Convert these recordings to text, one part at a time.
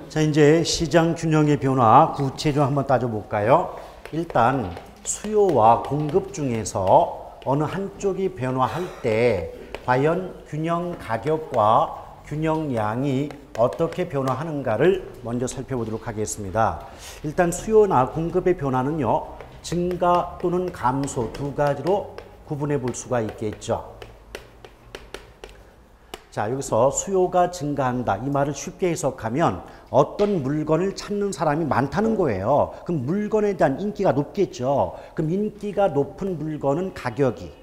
자, 이제 시장 균형의 변화 구체적으로 한번 따져볼까요? 일단 수요와 공급 중에서 어느 한쪽이 변화할 때 과연 균형 가격과 균형 양이 어떻게 변화하는가를 먼저 살펴보도록 하겠습니다. 일단 수요나 공급의 변화는요, 증가 또는 감소 두 가지로 구분해 볼 수가 있겠죠. 자, 여기서 수요가 증가한다. 이 말을 쉽게 해석하면 어떤 물건을 찾는 사람이 많다는 거예요. 그럼 물건에 대한 인기가 높겠죠. 그럼 인기가 높은 물건은 가격이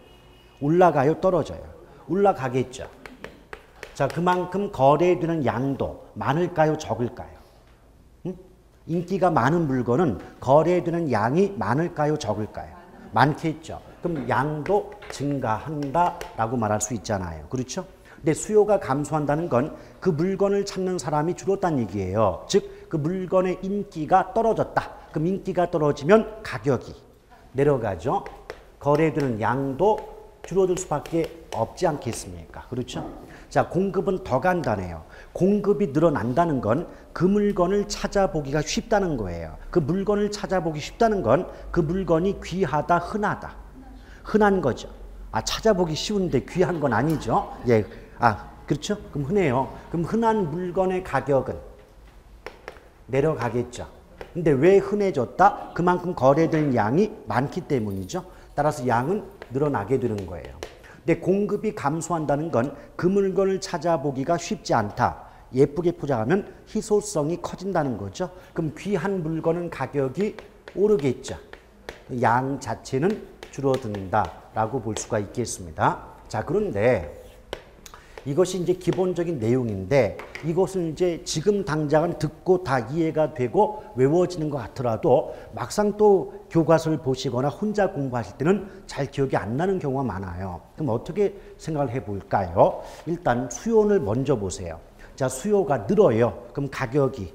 올라가요, 떨어져요? 올라가겠죠. 자, 그만큼 거래되는 양도 많을까요, 적을까요? 응? 인기가 많은 물건은 거래되는 양이 많을까요, 적을까요? 많겠죠. 그럼 양도 증가한다라고 말할 수 있잖아요. 그렇죠? 근데 수요가 감소한다는 건 그 물건을 찾는 사람이 줄었다는 얘기예요. 즉, 그 물건의 인기가 떨어졌다. 그럼 인기가 떨어지면 가격이 내려가죠. 거래되는 양도 줄어들 수밖에 없지 않겠습니까? 그렇죠? 자, 공급은 더 간단해요. 공급이 늘어난다는 건 그 물건을 찾아보기가 쉽다는 거예요. 그 물건을 찾아보기 쉽다는 건 그 물건이 귀하다, 흔하다. 흔한 거죠. 아, 찾아보기 쉬운데 귀한 건 아니죠. 예. 그렇죠? 그럼 흔해요. 그럼 흔한 물건의 가격은 내려가겠죠. 근데 왜 흔해졌다? 그만큼 거래된 양이 많기 때문이죠. 따라서 양은 늘어나게 되는 거예요. 근데 공급이 감소한다는 건 그 물건을 찾아보기가 쉽지 않다. 예쁘게 포장하면 희소성이 커진다는 거죠. 그럼 귀한 물건은 가격이 오르겠죠. 양 자체는 줄어든다라고 볼 수가 있겠습니다. 자, 그런데 이것이 이제 기본적인 내용인데 이것은 이제 지금 당장은 듣고 다 이해가 되고 외워지는 것 같더라도 막상 또 교과서를 보시거나 혼자 공부하실 때는 잘 기억이 안 나는 경우가 많아요. 그럼 어떻게 생각을 해볼까요? 일단 수요를 먼저 보세요. 자, 수요가 늘어요. 그럼 가격이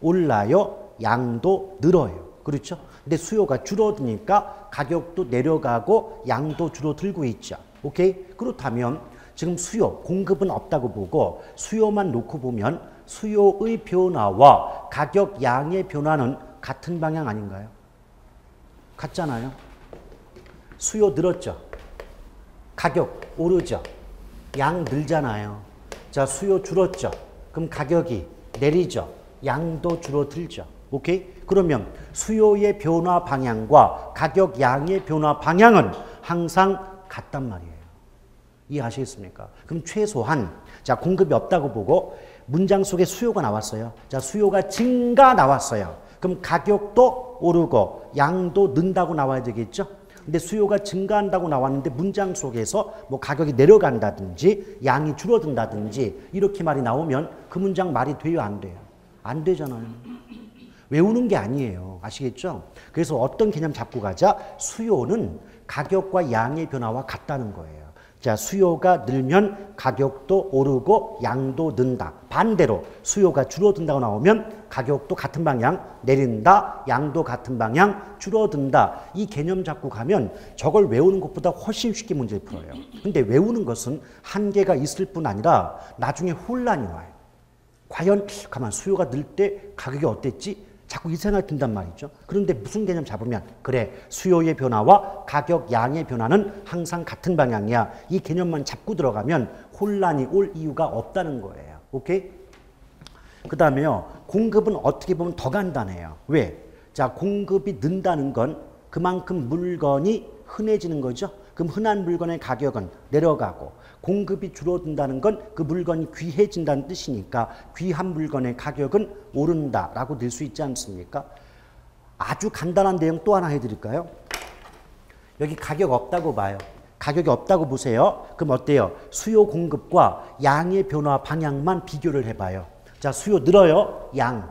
올라요. 양도 늘어요. 그렇죠? 근데 수요가 줄어드니까 가격도 내려가고 양도 줄어들고 있죠. 오케이? 그렇다면 지금 수요, 공급은 없다고 보고 수요만 놓고 보면 수요의 변화와 가격 양의 변화는 같은 방향 아닌가요? 같잖아요. 수요 늘었죠. 가격 오르죠. 양 늘잖아요. 자, 수요 줄었죠. 그럼 가격이 내리죠. 양도 줄어들죠. 오케이? 그러면 수요의 변화 방향과 가격 양의 변화 방향은 항상 같단 말이에요. 이해하시겠습니까? 그럼 최소한 자, 공급이 없다고 보고 문장 속에 수요가 나왔어요. 자, 수요가 증가 나왔어요. 그럼 가격도 오르고 양도 는다고 나와야 되겠죠? 근데 수요가 증가한다고 나왔는데 문장 속에서 뭐 가격이 내려간다든지 양이 줄어든다든지 이렇게 말이 나오면 그 문장 말이 돼요, 안 돼요? 안 되잖아요. 외우는 게 아니에요. 아시겠죠? 그래서 어떤 개념 잡고 가자? 수요는 가격과 양의 변화와 같다는 거예요. 자, 수요가 늘면 가격도 오르고 양도 는다. 반대로 수요가 줄어든다고 나오면 가격도 같은 방향 내린다. 양도 같은 방향 줄어든다. 이 개념 잡고 가면 저걸 외우는 것보다 훨씬 쉽게 문제를 풀어요. 근데 외우는 것은 한계가 있을 뿐 아니라 나중에 혼란이 와요. 과연 가만 수요가 늘 때 가격이 어땠지? 자꾸 이 생각이 든단 말이죠. 그런데 무슨 개념 잡으면 그래, 수요의 변화와 가격 양의 변화는 항상 같은 방향이야. 이 개념만 잡고 들어가면 혼란이 올 이유가 없다는 거예요. 오케이? 그 다음에요. 공급은 어떻게 보면 더 간단해요. 왜? 자, 공급이 는다는 건 그만큼 물건이 흔해지는 거죠. 그럼 흔한 물건의 가격은 내려가고 공급이 줄어든다는 건 그 물건이 귀해진다는 뜻이니까 귀한 물건의 가격은 오른다라고 될 수 있지 않습니까? 아주 간단한 내용 또 하나 해드릴까요? 여기 가격 없다고 봐요. 가격이 없다고 보세요. 그럼 어때요? 수요 공급과 양의 변화 방향만 비교를 해봐요. 자, 수요 늘어요? 양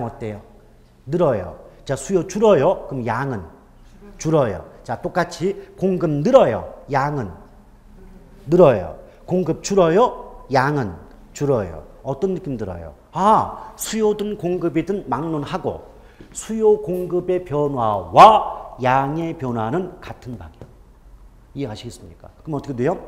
어때요? 늘어요. 자, 수요 줄어요? 그럼 양은 줄어요. 자, 똑같이 공급 늘어요. 양은 늘어요. 공급 줄어요. 양은 줄어요. 어떤 느낌 들어요? 아, 수요든 공급이든 막론하고 수요 공급의 변화와 양의 변화는 같은 방향. 이해하시겠습니까? 그럼 어떻게 돼요?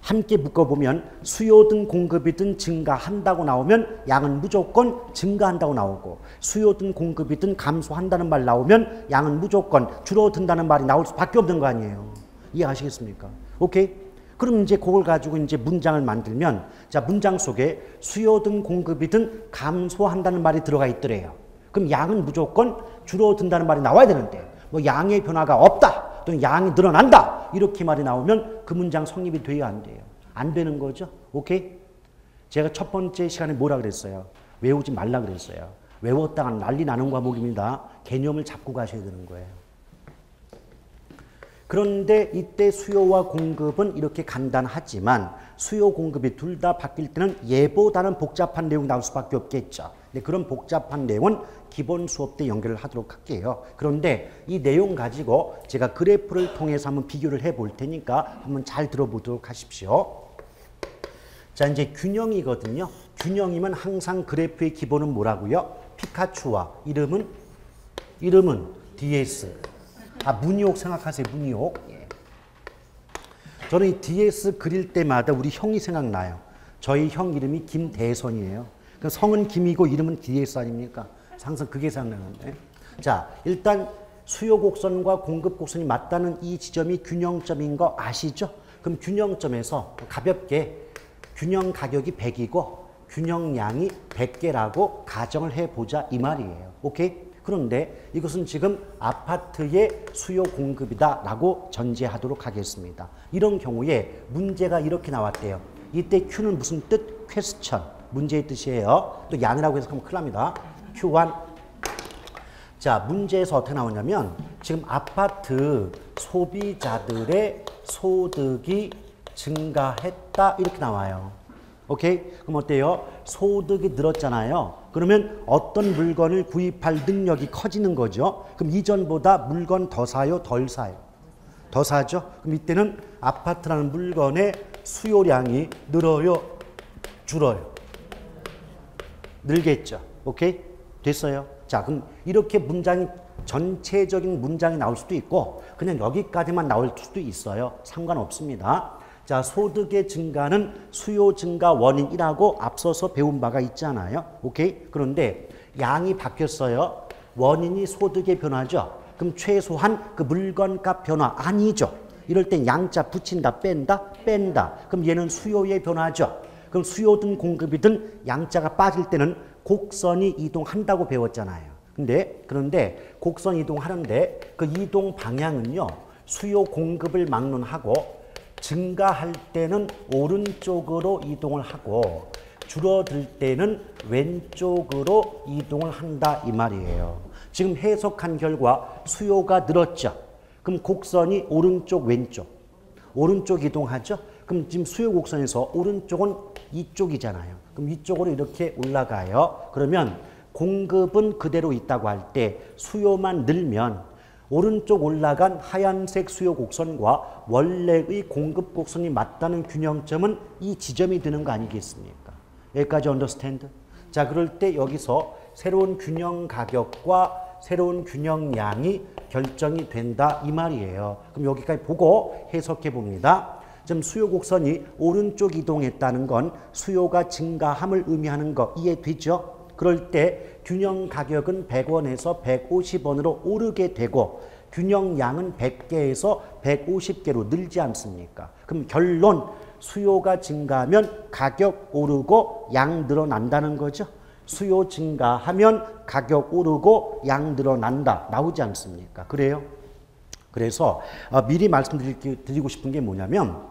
함께 묶어보면 수요든 공급이든 증가한다고 나오면 양은 무조건 증가한다고 나오고 수요든 공급이든 감소한다는 말 나오면 양은 무조건 줄어든다는 말이 나올 수밖에 없는 거 아니에요. 이해하시겠습니까? 오케이? 그럼 이제 그걸 가지고 이제 문장을 만들면 자 문장 속에 수요든 공급이든 감소한다는 말이 들어가 있더래요. 그럼 양은 무조건 줄어든다는 말이 나와야 되는데 뭐 양의 변화가 없다 또는 양이 늘어난다 이렇게 말이 나오면 그 문장 성립이 돼야 안 돼요. 안 되는 거죠. 오케이? 제가 첫 번째 시간에 뭐라 그랬어요? 외우지 말라 그랬어요. 외웠다가 난리 나는 과목입니다. 개념을 잡고 가셔야 되는 거예요. 그런데 이때 수요와 공급은 이렇게 간단하지만 수요 공급이 둘 다 바뀔 때는 얘보다는 복잡한 내용이 나올 수밖에 없겠죠. 근데 그런 복잡한 내용은 기본 수업 때 연결을 하도록 할게요. 그런데 이 내용 가지고 제가 그래프를 통해서 한번 비교를 해 볼 테니까 한번 잘 들어보도록 하십시오. 자, 이제 균형이거든요. 균형이면 항상 그래프의 기본은 뭐라고요? 피카츄와 이름은 DS. 아, 문희옥 생각하세요. 문희옥. 예. 저는 이 DS 그릴 때마다 우리 형이 생각나요. 저희 형 이름이 김대선이에요. 그 성은 김이고 이름은 DS 아닙니까? 항상 그게 생각나는데. 자, 일단 수요 곡선과 공급 곡선이 맞다는 이 지점이 균형점인 거 아시죠? 그럼 균형점에서 가볍게 균형 가격이 100이고 균형량이 100개라고 가정을 해보자 이 말이에요. 오케이? 그런데 이것은 지금 아파트의 수요 공급이다 라고 전제하도록 하겠습니다. 이런 경우에 문제가 이렇게 나왔대요. 이때 Q는 무슨 뜻? 퀘스천. 문제의 뜻이에요. 또 양이라고 해석하면 큰일 납니다. Q1. 자, 문제에서 어떻게 나오냐면 지금 아파트 소비자들의 소득이 증가했다 이렇게 나와요. 오케이? 그럼 어때요? 소득이 늘었잖아요. 그러면 어떤 물건을 구입할 능력이 커지는 거죠. 그럼 이전보다 물건 더 사요? 덜 사요? 더 사죠? 그럼 이때는 아파트라는 물건의 수요량이 늘어요? 줄어요? 늘겠죠. 오케이? 됐어요? 자, 그럼 이렇게 문장이 전체적인 문장이 나올 수도 있고 그냥 여기까지만 나올 수도 있어요. 상관없습니다. 자, 소득의 증가는 수요 증가 원인이라고 앞서서 배운 바가 있잖아요. 오케이? 그런데 양이 바뀌었어요. 원인이 소득의 변화죠. 그럼 최소한 그 물건값 변화 아니죠. 이럴 땐 양자 붙인다, 뺀다, 뺀다. 그럼 얘는 수요의 변화죠. 그럼 수요든 공급이든 양자가 빠질 때는 곡선이 이동한다고 배웠잖아요. 그런데 곡선 이동하는데 그 이동 방향은요. 수요 공급을 막론하고 증가할 때는 오른쪽으로 이동을 하고 줄어들 때는 왼쪽으로 이동을 한다 이 말이에요. 지금 해석한 결과 수요가 늘었죠. 그럼 곡선이 오른쪽 왼쪽 오른쪽 이동하죠. 그럼 지금 수요 곡선에서 오른쪽은 이쪽이잖아요. 그럼 이쪽으로 이렇게 올라가요. 그러면 공급은 그대로 있다고 할 때 수요만 늘면 오른쪽 올라간 하얀색 수요 곡선과 원래의 공급 곡선이 맞다는 균형점은 이 지점이 되는 거 아니겠습니까? 여기까지 언더스탠드? 자, 그럴 때 여기서 새로운 균형 가격과 새로운 균형량이 결정이 된다 이 말이에요. 그럼 여기까지 보고 해석해 봅니다. 지금 수요 곡선이 오른쪽 이동했다는 건 수요가 증가함을 의미하는 거 이해되죠? 그럴 때 균형 가격은 100원에서 150원으로 오르게 되고 균형량은 100개에서 150개로 늘지 않습니까? 그럼 결론 수요가 증가하면 가격 오르고 양 늘어난다는 거죠. 수요 증가하면 가격 오르고 양 늘어난다 나오지 않습니까? 그래요? 그래서 미리 말씀드리고 싶은 게 뭐냐면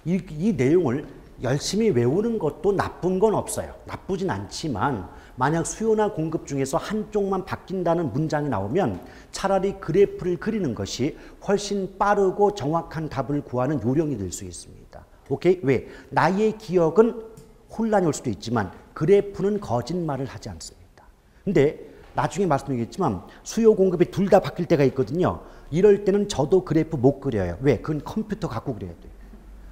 이 내용을 열심히 외우는 것도 나쁜 건 없어요. 나쁘진 않지만 만약 수요나 공급 중에서 한쪽만 바뀐다는 문장이 나오면 차라리 그래프를 그리는 것이 훨씬 빠르고 정확한 답을 구하는 요령이 될 수 있습니다. 오케이? 왜? 나의 기억은 혼란이 올 수도 있지만 그래프는 거짓말을 하지 않습니다. 근데 나중에 말씀드리겠지만 수요 공급이 둘 다 바뀔 때가 있거든요. 이럴 때는 저도 그래프 못 그려요. 왜? 그건 컴퓨터 갖고 그려야 돼요.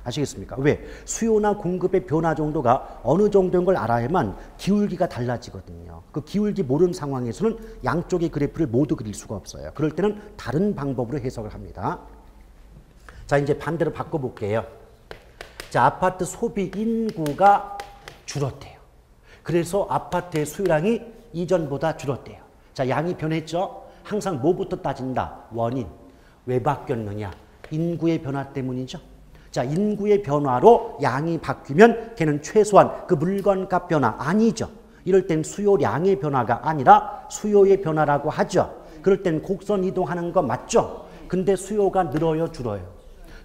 아시겠습니까? 왜? 수요나 공급의 변화 정도가 어느 정도인 걸 알아야만 기울기가 달라지거든요. 그 기울기 모르는 상황에서는 양쪽의 그래프를 모두 그릴 수가 없어요. 그럴 때는 다른 방법으로 해석을 합니다. 자, 이제 반대로 바꿔볼게요. 자, 아파트 소비 인구가 줄었대요. 그래서 아파트의 수요량이 이전보다 줄었대요. 자, 양이 변했죠? 항상 뭐부터 따진다? 원인. 왜 바뀌었느냐? 인구의 변화 때문이죠. 자, 인구의 변화로 양이 바뀌면 걔는 최소한 그 물건값 변화 아니죠. 이럴 땐 수요량의 변화가 아니라 수요의 변화라고 하죠. 그럴 땐 곡선 이동하는 거 맞죠? 근데 수요가 늘어요, 줄어요?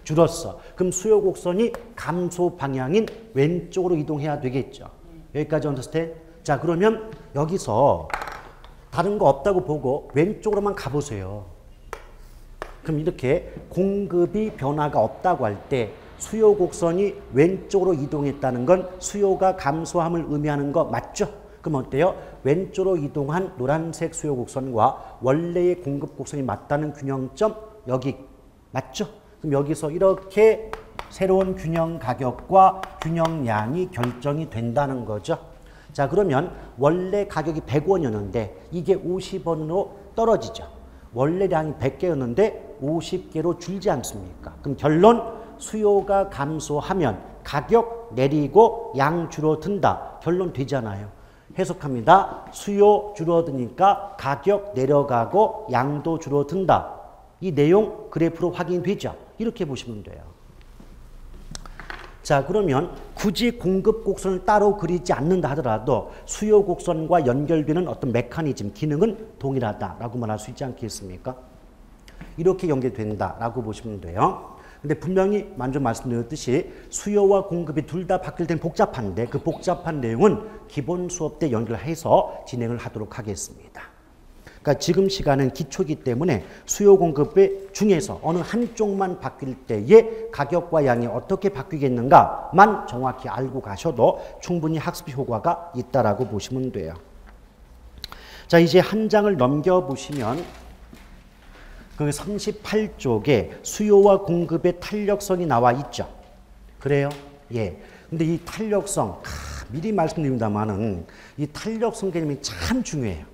줄었어. 그럼 수요 곡선이 감소 방향인 왼쪽으로 이동해야 되겠죠. 여기까지 언더스탠드? 자, 그러면 여기서 다른 거 없다고 보고 왼쪽으로만 가보세요. 그럼 이렇게 공급이 변화가 없다고 할 때 수요 곡선이 왼쪽으로 이동했다는 건 수요가 감소함을 의미하는 거 맞죠? 그럼 어때요? 왼쪽으로 이동한 노란색 수요 곡선과 원래의 공급 곡선이 맞다는 균형점 여기 맞죠? 그럼 여기서 이렇게 새로운 균형 가격과 균형량이 결정이 된다는 거죠. 자, 그러면 원래 가격이 100원이었는데 이게 50원으로 떨어지죠. 원래 량이 100개였는데 50개로 줄지 않습니까? 그럼 결론, 수요가 감소하면 가격 내리고 양 줄어든다. 결론 되잖아요. 해석합니다. 수요 줄어드니까 가격 내려가고 양도 줄어든다. 이 내용 그래프로 확인되죠. 이렇게 보시면 돼요. 자, 그러면 굳이 공급 곡선을 따로 그리지 않는다 하더라도 수요 곡선과 연결되는 어떤 메커니즘, 기능은 동일하다라고 말할 수 있지 않겠습니까? 이렇게 연결된다라고 보시면 돼요. 근데 분명히 먼저 말씀드렸듯이 수요와 공급이 둘 다 바뀔 땐 복잡한데 그 복잡한 내용은 기본 수업 때 연결해서 진행을 하도록 하겠습니다. 그러니까 지금 시간은 기초이기 때문에 수요 공급의 중에서 어느 한쪽만 바뀔 때의 가격과 양이 어떻게 바뀌겠는가만 정확히 알고 가셔도 충분히 학습 효과가 있다라고 보시면 돼요. 자, 이제 한 장을 넘겨보시면 그 38쪽에 수요와 공급의 탄력성이 나와 있죠. 그래요? 예. 근데 이 탄력성, 미리 말씀드립니다만은 이 탄력성 개념이 참 중요해요.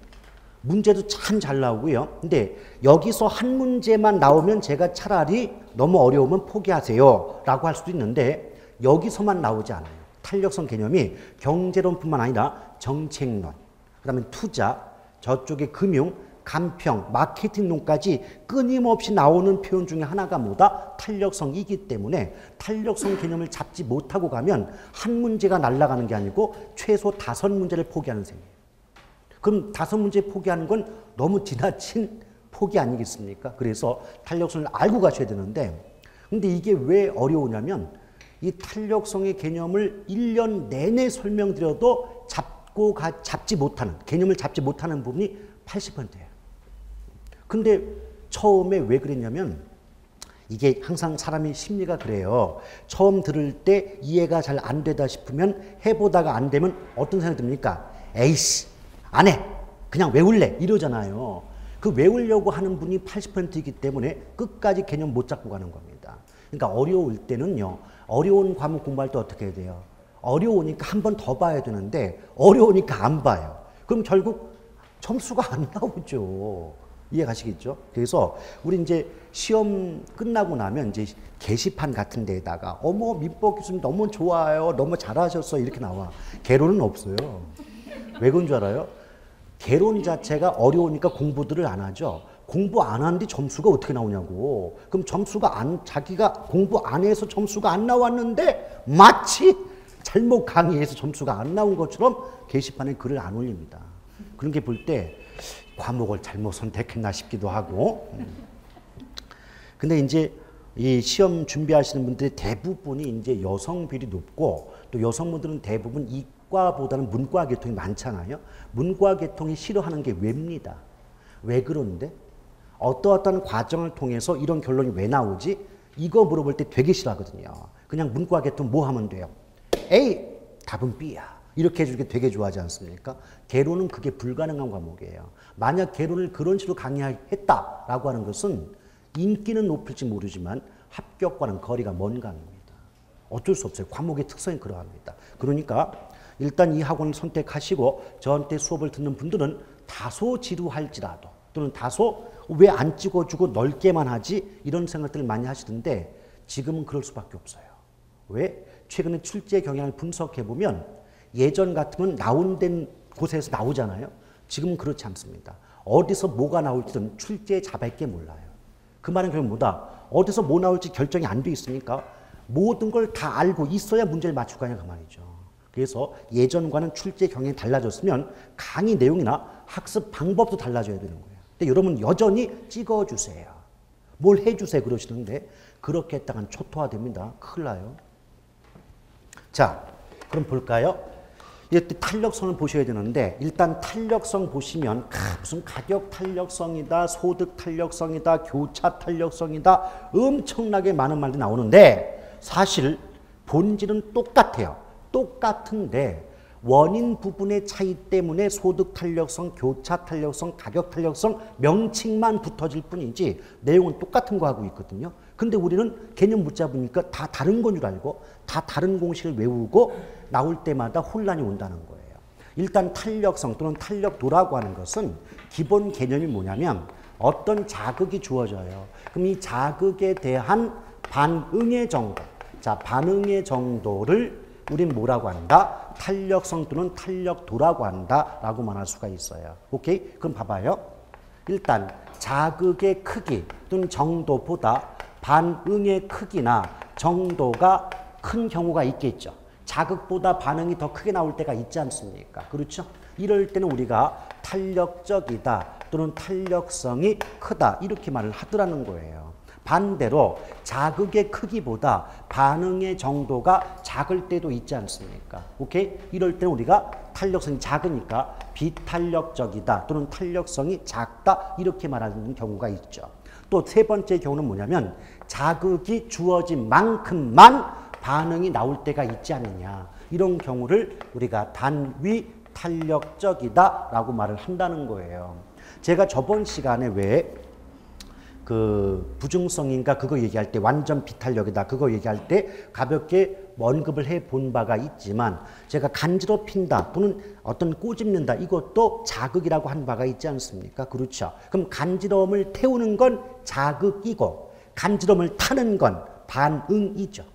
문제도 참 잘 나오고요. 근데 여기서 한 문제만 나오면 제가 차라리 너무 어려우면 포기하세요 라고 할 수도 있는데 여기서만 나오지 않아요. 탄력성 개념이 경제론뿐만 아니라 정책론, 그 다음에 투자, 저쪽에 금융, 간평, 마케팅론까지 끊임없이 나오는 표현 중에 하나가 뭐다? 탄력성이기 때문에 탄력성 개념을 잡지 못하고 가면 한 문제가 날아가는 게 아니고 최소 5문제를 포기하는 셈이에요. 그럼 5문제 포기하는 건 너무 지나친 포기 아니겠습니까? 그래서 탄력성을 알고 가셔야 되는데 근데 이게 왜 어려우냐면 이 탄력성의 개념을 1년 내내 설명드려도 잡지 못하는, 개념을 잡지 못하는 부분이 80%예요. 근데 처음에 왜 그랬냐면 이게 항상 사람의 심리가 그래요. 처음 들을 때 이해가 잘 안 되다 싶으면 해보다가 안 되면 어떤 생각이 듭니까? 에이씨, 안 해. 그냥 외울래. 이러잖아요. 그 외우려고 하는 분이 80%이기 때문에 끝까지 개념 못 잡고 가는 겁니다. 그러니까 어려울 때는요. 어려운 과목 공부할 때 어떻게 해야 돼요? 어려우니까 한 번 더 봐야 되는데 어려우니까 안 봐요. 그럼 결국 점수가 안 나오죠. 이해 가시겠죠? 그래서 우리 이제 시험 끝나고 나면 이제 게시판 같은 데에다가 어머 민법 교수님 너무 좋아요. 너무 잘하셨어. 이렇게 나와. 개론은 없어요. 왜 그런 줄 알아요? 개론 자체가 어려우니까 공부들을 안 하죠. 공부 안 하는데 점수가 어떻게 나오냐고. 그럼 점수가 자기가 공부 안 해서 점수가 안 나왔는데 마치 잘못 강의해서 점수가 안 나온 것처럼 게시판에 글을 안 올립니다. 그런 게 볼 때 과목을 잘못 선택했나 싶기도 하고. 근데 이제 이 시험 준비하시는 분들이 대부분이 이제 여성 비율이 높고 또 여성분들은 대부분 이과보다는 문과 계통이 많잖아요. 문과 계통이 싫어하는 게 왜입니다. 왜 그런데? 어떠한 과정을 통해서 이런 결론이 왜 나오지? 이거 물어볼 때 되게 싫어하거든요. 그냥 문과 계통 뭐 하면 돼요? A, 답은 B야. 이렇게 해주는 게 되게 좋아하지 않습니까? 개론은 그게 불가능한 과목이에요. 만약 개론을 그런 식으로 강의했다라고 하는 것은 인기는 높을지 모르지만 합격과는 거리가 먼 강의입니다. 어쩔 수 없어요. 과목의 특성이 그러합니다. 그러니까 일단 이 학원을 선택하시고 저한테 수업을 듣는 분들은 다소 지루할지라도 또는 다소 왜 안 찍어주고 넓게만 하지? 이런 생각들을 많이 하시던데 지금은 그럴 수밖에 없어요. 왜? 최근에 출제 경향을 분석해 보면 예전 같으면 나온된 곳에서 나오잖아요. 지금은 그렇지 않습니다. 어디서 뭐가 나올지는 출제 자밖에 몰라요. 그 말은 결국 뭐다? 어디서 뭐 나올지 결정이 안 돼 있으니까 모든 걸 다 알고 있어야 문제를 맞출 거 아니야 그 말이죠. 그래서 예전과는 출제 경향이 달라졌으면 강의 내용이나 학습 방법도 달라져야 되는 거예요. 근데 여러분 여전히 찍어주세요. 뭘 해주세요 그러시는데 그렇게 했다간 초토화됩니다. 큰일 나요. 자, 그럼 볼까요? 이때 탄력성을 보셔야 되는데 일단 탄력성 보시면 무슨 가격 탄력성이다, 소득 탄력성이다, 교차 탄력성이다 엄청나게 많은 말이 나오는데 사실 본질은 똑같아요. 똑같은데 원인 부분의 차이 때문에 소득 탄력성, 교차 탄력성, 가격 탄력성 명칭만 붙어질 뿐이지 내용은 똑같은 거 하고 있거든요. 근데 우리는 개념 못 잡으니까 다 다른 건 줄 알고 다 다른 공식을 외우고 나올 때마다 혼란이 온다는 거예요. 일단 탄력성 또는 탄력도라고 하는 것은 기본 개념이 뭐냐면 어떤 자극이 주어져요. 그럼 이 자극에 대한 반응의 정도, 자 반응의 정도를 우린 뭐라고 한다? 탄력성 또는 탄력도라고 한다라고 말할 수가 있어요. 오케이? 그럼 봐봐요. 일단 자극의 크기 또는 정도보다 반응의 크기나 정도가 큰 경우가 있겠죠. 자극보다 반응이 더 크게 나올 때가 있지 않습니까? 그렇죠? 이럴 때는 우리가 탄력적이다 또는 탄력성이 크다 이렇게 말을 하더라는 거예요. 반대로 자극의 크기보다 반응의 정도가 작을 때도 있지 않습니까? 오케이? 이럴 때는 우리가 탄력성이 작으니까 비탄력적이다 또는 탄력성이 작다 이렇게 말하는 경우가 있죠. 또 세 번째 경우는 뭐냐면 자극이 주어진 만큼만 반응이 나올 때가 있지 않느냐. 이런 경우를 우리가 단위 탄력적이다라고 말을 한다는 거예요. 제가 저번 시간에 왜 그 부중성인가 그거 얘기할 때 완전 비탄력이다 그거 얘기할 때 가볍게 언급을 해 본 바가 있지만 제가 간지럽힌다 또는 어떤 꼬집는다 이것도 자극이라고 한 바가 있지 않습니까? 그렇죠. 그럼 간지러움을 태우는 건 자극이고 간지러움을 타는 건 반응이죠.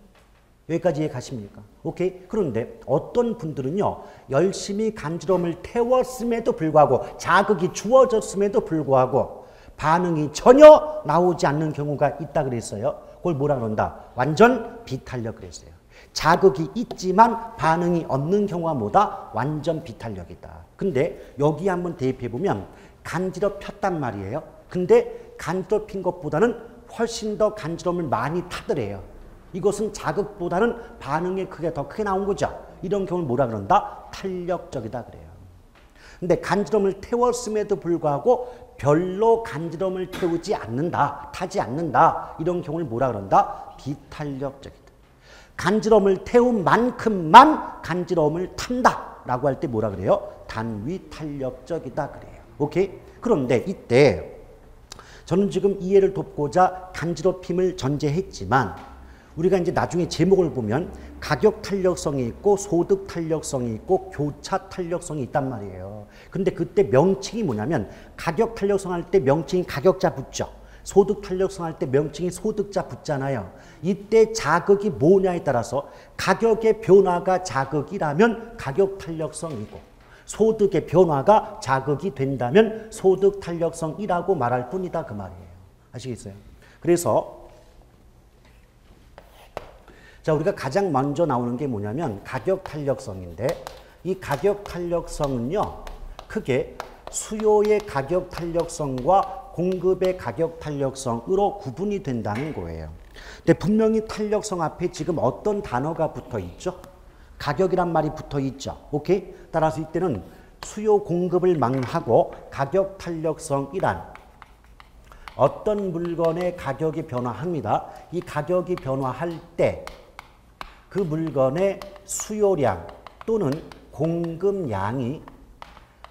여기까지 이해 가십니까? 오케이? 그런데 어떤 분들은요 열심히 간지러움을 태웠음에도 불구하고 자극이 주어졌음에도 불구하고 반응이 전혀 나오지 않는 경우가 있다 그랬어요. 그걸 뭐라 그런다? 완전 비탄력 그랬어요. 자극이 있지만 반응이 없는 경우가 뭐다? 완전 비탄력이다. 근데 여기 한번 대입해 보면 간지럽혔단 말이에요. 근데 간지럽힌 것보다는 훨씬 더 간지러움을 많이 타더래요. 이것은 자극보다는 반응의 크기가 더 크게 나온 거죠. 이런 경우를 뭐라 그런다? 탄력적이다 그래요. 근데 간지러움을 태웠음에도 불구하고 별로 간지러움을 태우지 않는다, 타지 않는다. 이런 경우를 뭐라 그런다? 비탄력적이다. 간지러움을 태운 만큼만 간지러움을 탄다라고 할 때 뭐라 그래요? 단위 탄력적이다 그래요. 오케이? 그런데 이때 저는 지금 이해를 돕고자 간지럽힘을 전제했지만 우리가 이제 나중에 제목을 보면 가격 탄력성이 있고 소득 탄력성이 있고 교차 탄력성이 있단 말이에요. 근데 그때 명칭이 뭐냐면 가격 탄력성 할 때 명칭이 가격자 붙죠. 소득 탄력성 할 때 명칭이 소득자 붙잖아요. 이때 자극이 뭐냐에 따라서 가격의 변화가 자극이라면 가격 탄력성이고 소득의 변화가 자극이 된다면 소득 탄력성이라고 말할 뿐이다 그 말이에요. 아시겠어요? 그래서 자, 우리가 가장 먼저 나오는 게 뭐냐면 가격 탄력성인데 이 가격 탄력성은요. 크게 수요의 가격 탄력성과 공급의 가격 탄력성으로 구분이 된다는 거예요. 근데 분명히 탄력성 앞에 지금 어떤 단어가 붙어 있죠? 가격이란 말이 붙어 있죠. 오케이? 따라서 이때는 수요 공급을 망하고 가격 탄력성이란 어떤 물건의 가격이 변화합니다. 이 가격이 변화할 때 그 물건의 수요량 또는 공급량이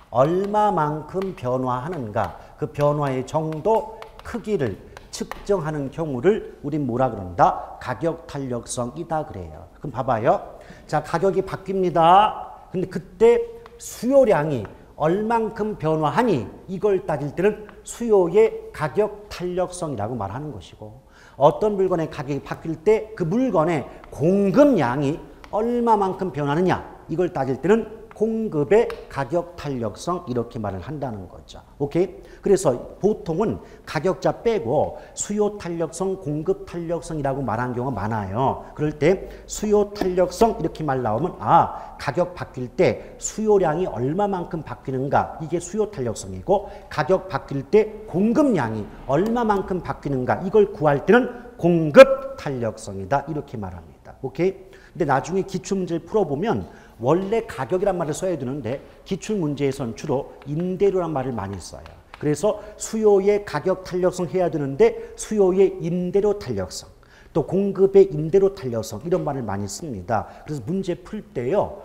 얼마만큼 변화하는가 그 변화의 정도 크기를 측정하는 경우를 우린 뭐라 그런다? 가격 탄력성이다 그래요. 그럼 봐봐요. 자, 가격이 바뀝니다. 근데 그때 수요량이 얼만큼 변화하니 이걸 따질 때는 수요의 가격 탄력성이라고 말하는 것이고 어떤 물건의 가격이 바뀔 때 그 물건의 공급량이 얼마만큼 변하느냐 이걸 따질 때는 공급의 가격 탄력성 이렇게 말을 한다는 거죠. 오케이? 그래서 보통은 가격자 빼고 수요 탄력성, 공급 탄력성이라고 말하는 경우가 많아요. 그럴 때 수요 탄력성 이렇게 말 나오면 가격 바뀔 때 수요량이 얼마만큼 바뀌는가 이게 수요 탄력성이고 가격 바뀔 때 공급량이 얼마만큼 바뀌는가 이걸 구할 때는 공급 탄력성이다 이렇게 말합니다. 오케이? 근데 나중에 기출문제를 풀어보면 원래 가격이란 말을 써야 되는데 기출문제에서는 주로 임대료란 말을 많이 써요. 그래서 수요의 가격 탄력성 해야 되는데 수요의 임대료 탄력성 또 공급의 임대료 탄력성 이런 말을 많이 씁니다. 그래서 문제 풀 때요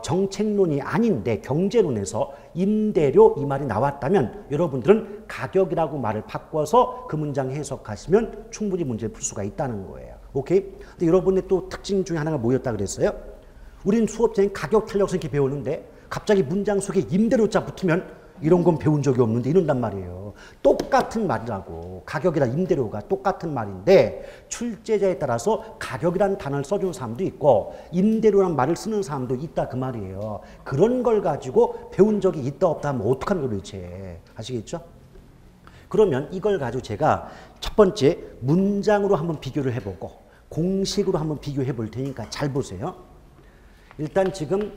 정책론이 아닌데 경제론에서 임대료 이 말이 나왔다면 여러분들은 가격이라고 말을 바꿔서 그 문장 해석하시면 충분히 문제를 풀 수가 있다는 거예요. 오케이? 근데 여러분의 또 특징 중에 하나가 뭐였다 그랬어요? 우리는 수업생이 가격 탄력성 이렇게 배우는데 갑자기 문장 속에 임대료자 붙으면 이런 건 배운 적이 없는데 이런단 말이에요. 똑같은 말이라고. 가격이나 임대료가 똑같은 말인데 출제자에 따라서 가격이라는 단어를 써주는 사람도 있고 임대료라는 말을 쓰는 사람도 있다 그 말이에요. 그런 걸 가지고 배운 적이 있다 없다 하면 어떡하는 거예요 도대체. 아시겠죠? 그러면 이걸 가지고 제가 첫 번째 문장으로 한번 비교를 해보고 공식으로 한번 비교해 볼 테니까 잘 보세요. 일단 지금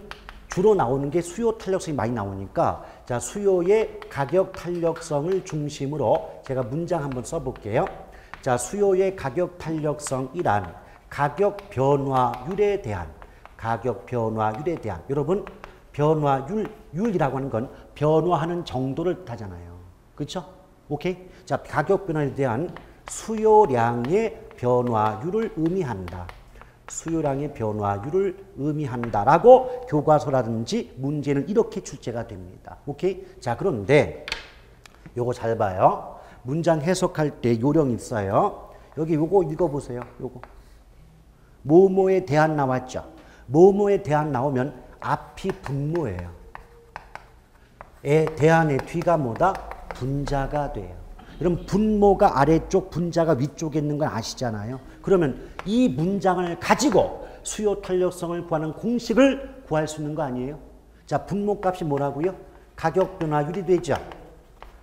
주로 나오는 게 수요 탄력성이 많이 나오니까 자 수요의 가격 탄력성을 중심으로 제가 문장 한번 써볼게요. 자 수요의 가격 탄력성이란 가격 변화율에 대한 여러분 변화율이라고 하는 건 변화하는 정도를 뜻하잖아요. 그렇죠? 오케이? 자 가격 변화에 대한 수요량의 변화율을 의미한다. 수요량의 변화율을 의미한다라고 교과서라든지 문제는 이렇게 출제가 됩니다. 오케이? 자, 그런데 요거 잘 봐요. 문장 해석할 때 요령이 있어요. 여기 요거 읽어보세요. 요거. 뭐뭐에 대한 나왔죠. 뭐뭐에 대한 나오면 앞이 분모예요. 에 대한의 뒤가 뭐다? 분자가 돼요. 그럼 분모가 아래쪽, 분자가 위쪽에 있는 건 아시잖아요. 그러면 이 문장을 가지고 수요 탄력성을 구하는 공식을 구할 수 있는 거 아니에요? 자, 분모 값이 뭐라고요? 가격 변화율이 되죠.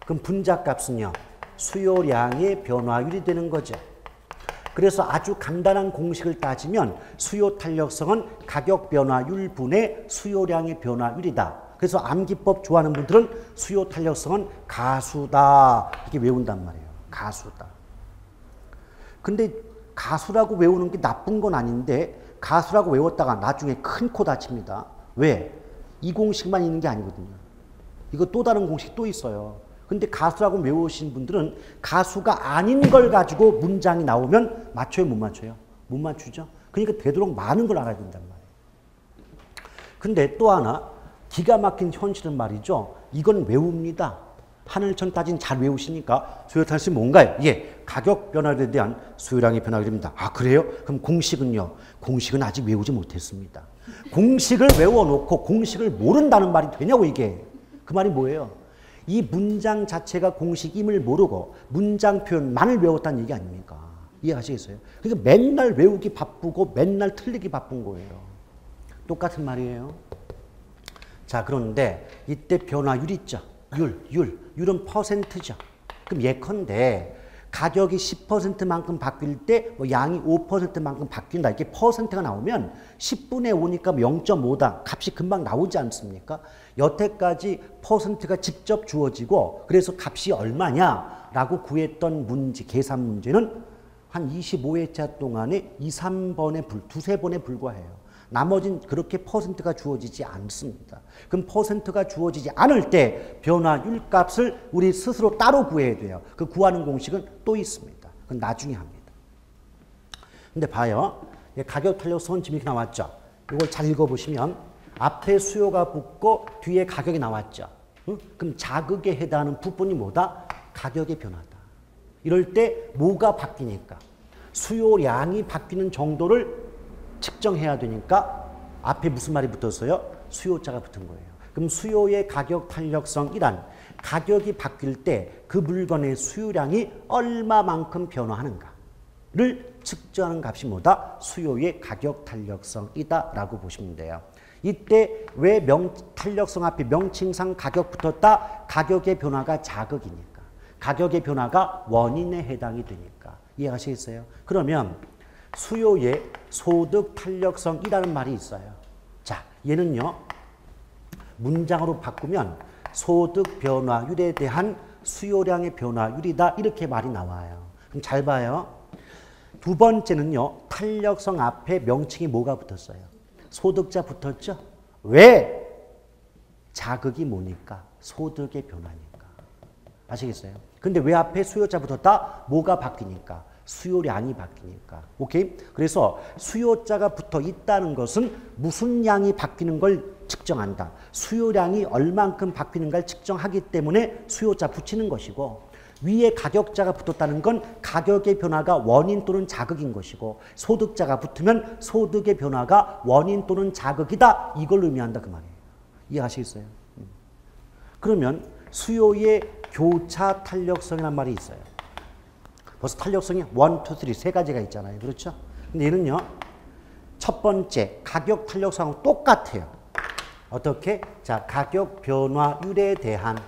그럼 분자 값은요? 수요량의 변화율이 되는 거죠. 그래서 아주 간단한 공식을 따지면 수요 탄력성은 가격 변화율 분의 수요량의 변화율이다. 그래서 암기법 좋아하는 분들은 수요 탄력성은 가수다 이렇게 외운단 말이에요. 가수다. 근데 가수라고 외우는 게 나쁜 건 아닌데 가수라고 외웠다가 나중에 큰 코 다칩니다. 왜? 이 공식만 있는 게 아니거든요. 이거 또 다른 공식 또 있어요. 근데 가수라고 외우신 분들은 가수가 아닌 걸 가지고 문장이 나오면 맞춰요, 못 맞춰요? 못 맞추죠? 그러니까 되도록 많은 걸 알아야 된단 말이에요. 근데 또 하나 기가 막힌 현실은 말이죠. 이건 외웁니다. 하늘천 따진 잘 외우시니까 수요 탄력성이 뭔가요? 예, 가격 변화에 대한 수요량의 변화율입니다. 아, 그래요? 그럼 공식은요? 공식은 아직 외우지 못했습니다. 공식을 외워놓고 공식을 모른다는 말이 되냐고 이게. 그 말이 뭐예요? 이 문장 자체가 공식임을 모르고 문장 표현만을 외웠다는 얘기 아닙니까? 이해하시겠어요? 그러니까 맨날 외우기 바쁘고 맨날 틀리기 바쁜 거예요. 똑같은 말이에요. 자, 그런데 이때 변화율 있죠. 율은 퍼센트죠. 그럼 예컨대 가격이 10%만큼 바뀔 때 뭐 양이 5%만큼 바뀐다. 이렇게 퍼센트가 나오면 10분의 5니까 0.5다. 값이 금방 나오지 않습니까? 여태까지 퍼센트가 직접 주어지고 그래서 값이 얼마냐라고 구했던 문제, 계산 문제는 한 25회차 동안에 2-3번에 두세 번에 불과해요. 나머지는 그렇게 퍼센트가 주어지지 않습니다. 그럼 퍼센트가 주어지지 않을 때 변화율 값을 우리 스스로 따로 구해야 돼요. 그 구하는 공식은 또 있습니다. 그건 나중에 합니다. 근데 봐요. 가격 탄력성은 지금 이렇게 나왔죠. 이걸 잘 읽어보시면 앞에 수요가 붙고 뒤에 가격이 나왔죠. 응? 그럼 자극에 해당하는 부분이 뭐다? 가격의 변화다. 이럴 때 뭐가 바뀌니까? 수요량이 바뀌는 정도를 측정해야 되니까 앞에 무슨 말이 붙었어요? 수요자가 붙은 거예요. 그럼 수요의 가격 탄력성이란 가격이 바뀔 때 그 물건의 수요량이 얼마만큼 변화하는가를 측정하는 값이 뭐다? 수요의 가격 탄력성이다 라고 보시면 돼요. 이때 왜 탄력성 앞에 명칭상 가격 붙었다? 가격의 변화가 자극이니까. 가격의 변화가 원인에 해당이 되니까. 이해하시겠어요? 그러면 수요의 소득 탄력성이라는 말이 있어요. 자, 얘는요. 문장으로 바꾸면 소득 변화율에 대한 수요량의 변화율이다. 이렇게 말이 나와요. 그럼 잘 봐요. 두 번째는요. 탄력성 앞에 명칭이 뭐가 붙었어요? 소득자 붙었죠? 왜? 자극이 뭐니까? 소득의 변화니까. 아시겠어요? 근데 왜 앞에 수요자 붙었다? 뭐가 바뀌니까? 수요량이 바뀌니까. 오케이? 그래서 수요자가 붙어 있다는 것은 무슨 양이 바뀌는 걸 측정한다. 수요량이 얼만큼 바뀌는가를 측정하기 때문에 수요자 붙이는 것이고, 위에 가격자가 붙었다는 건 가격의 변화가 원인 또는 자극인 것이고, 소득자가 붙으면 소득의 변화가 원인 또는 자극이다. 이걸 의미한다 그 말이에요. 이해하시겠어요? 그러면 수요의 교차 탄력성이라는 말이 있어요. 벌써 탄력성이 1, 2, 3 세 가지가 있잖아요. 그렇죠? 근데 얘는요. 첫 번째 가격 탄력성하고 똑같아요. 어떻게? 자, 가격 변화율에 대한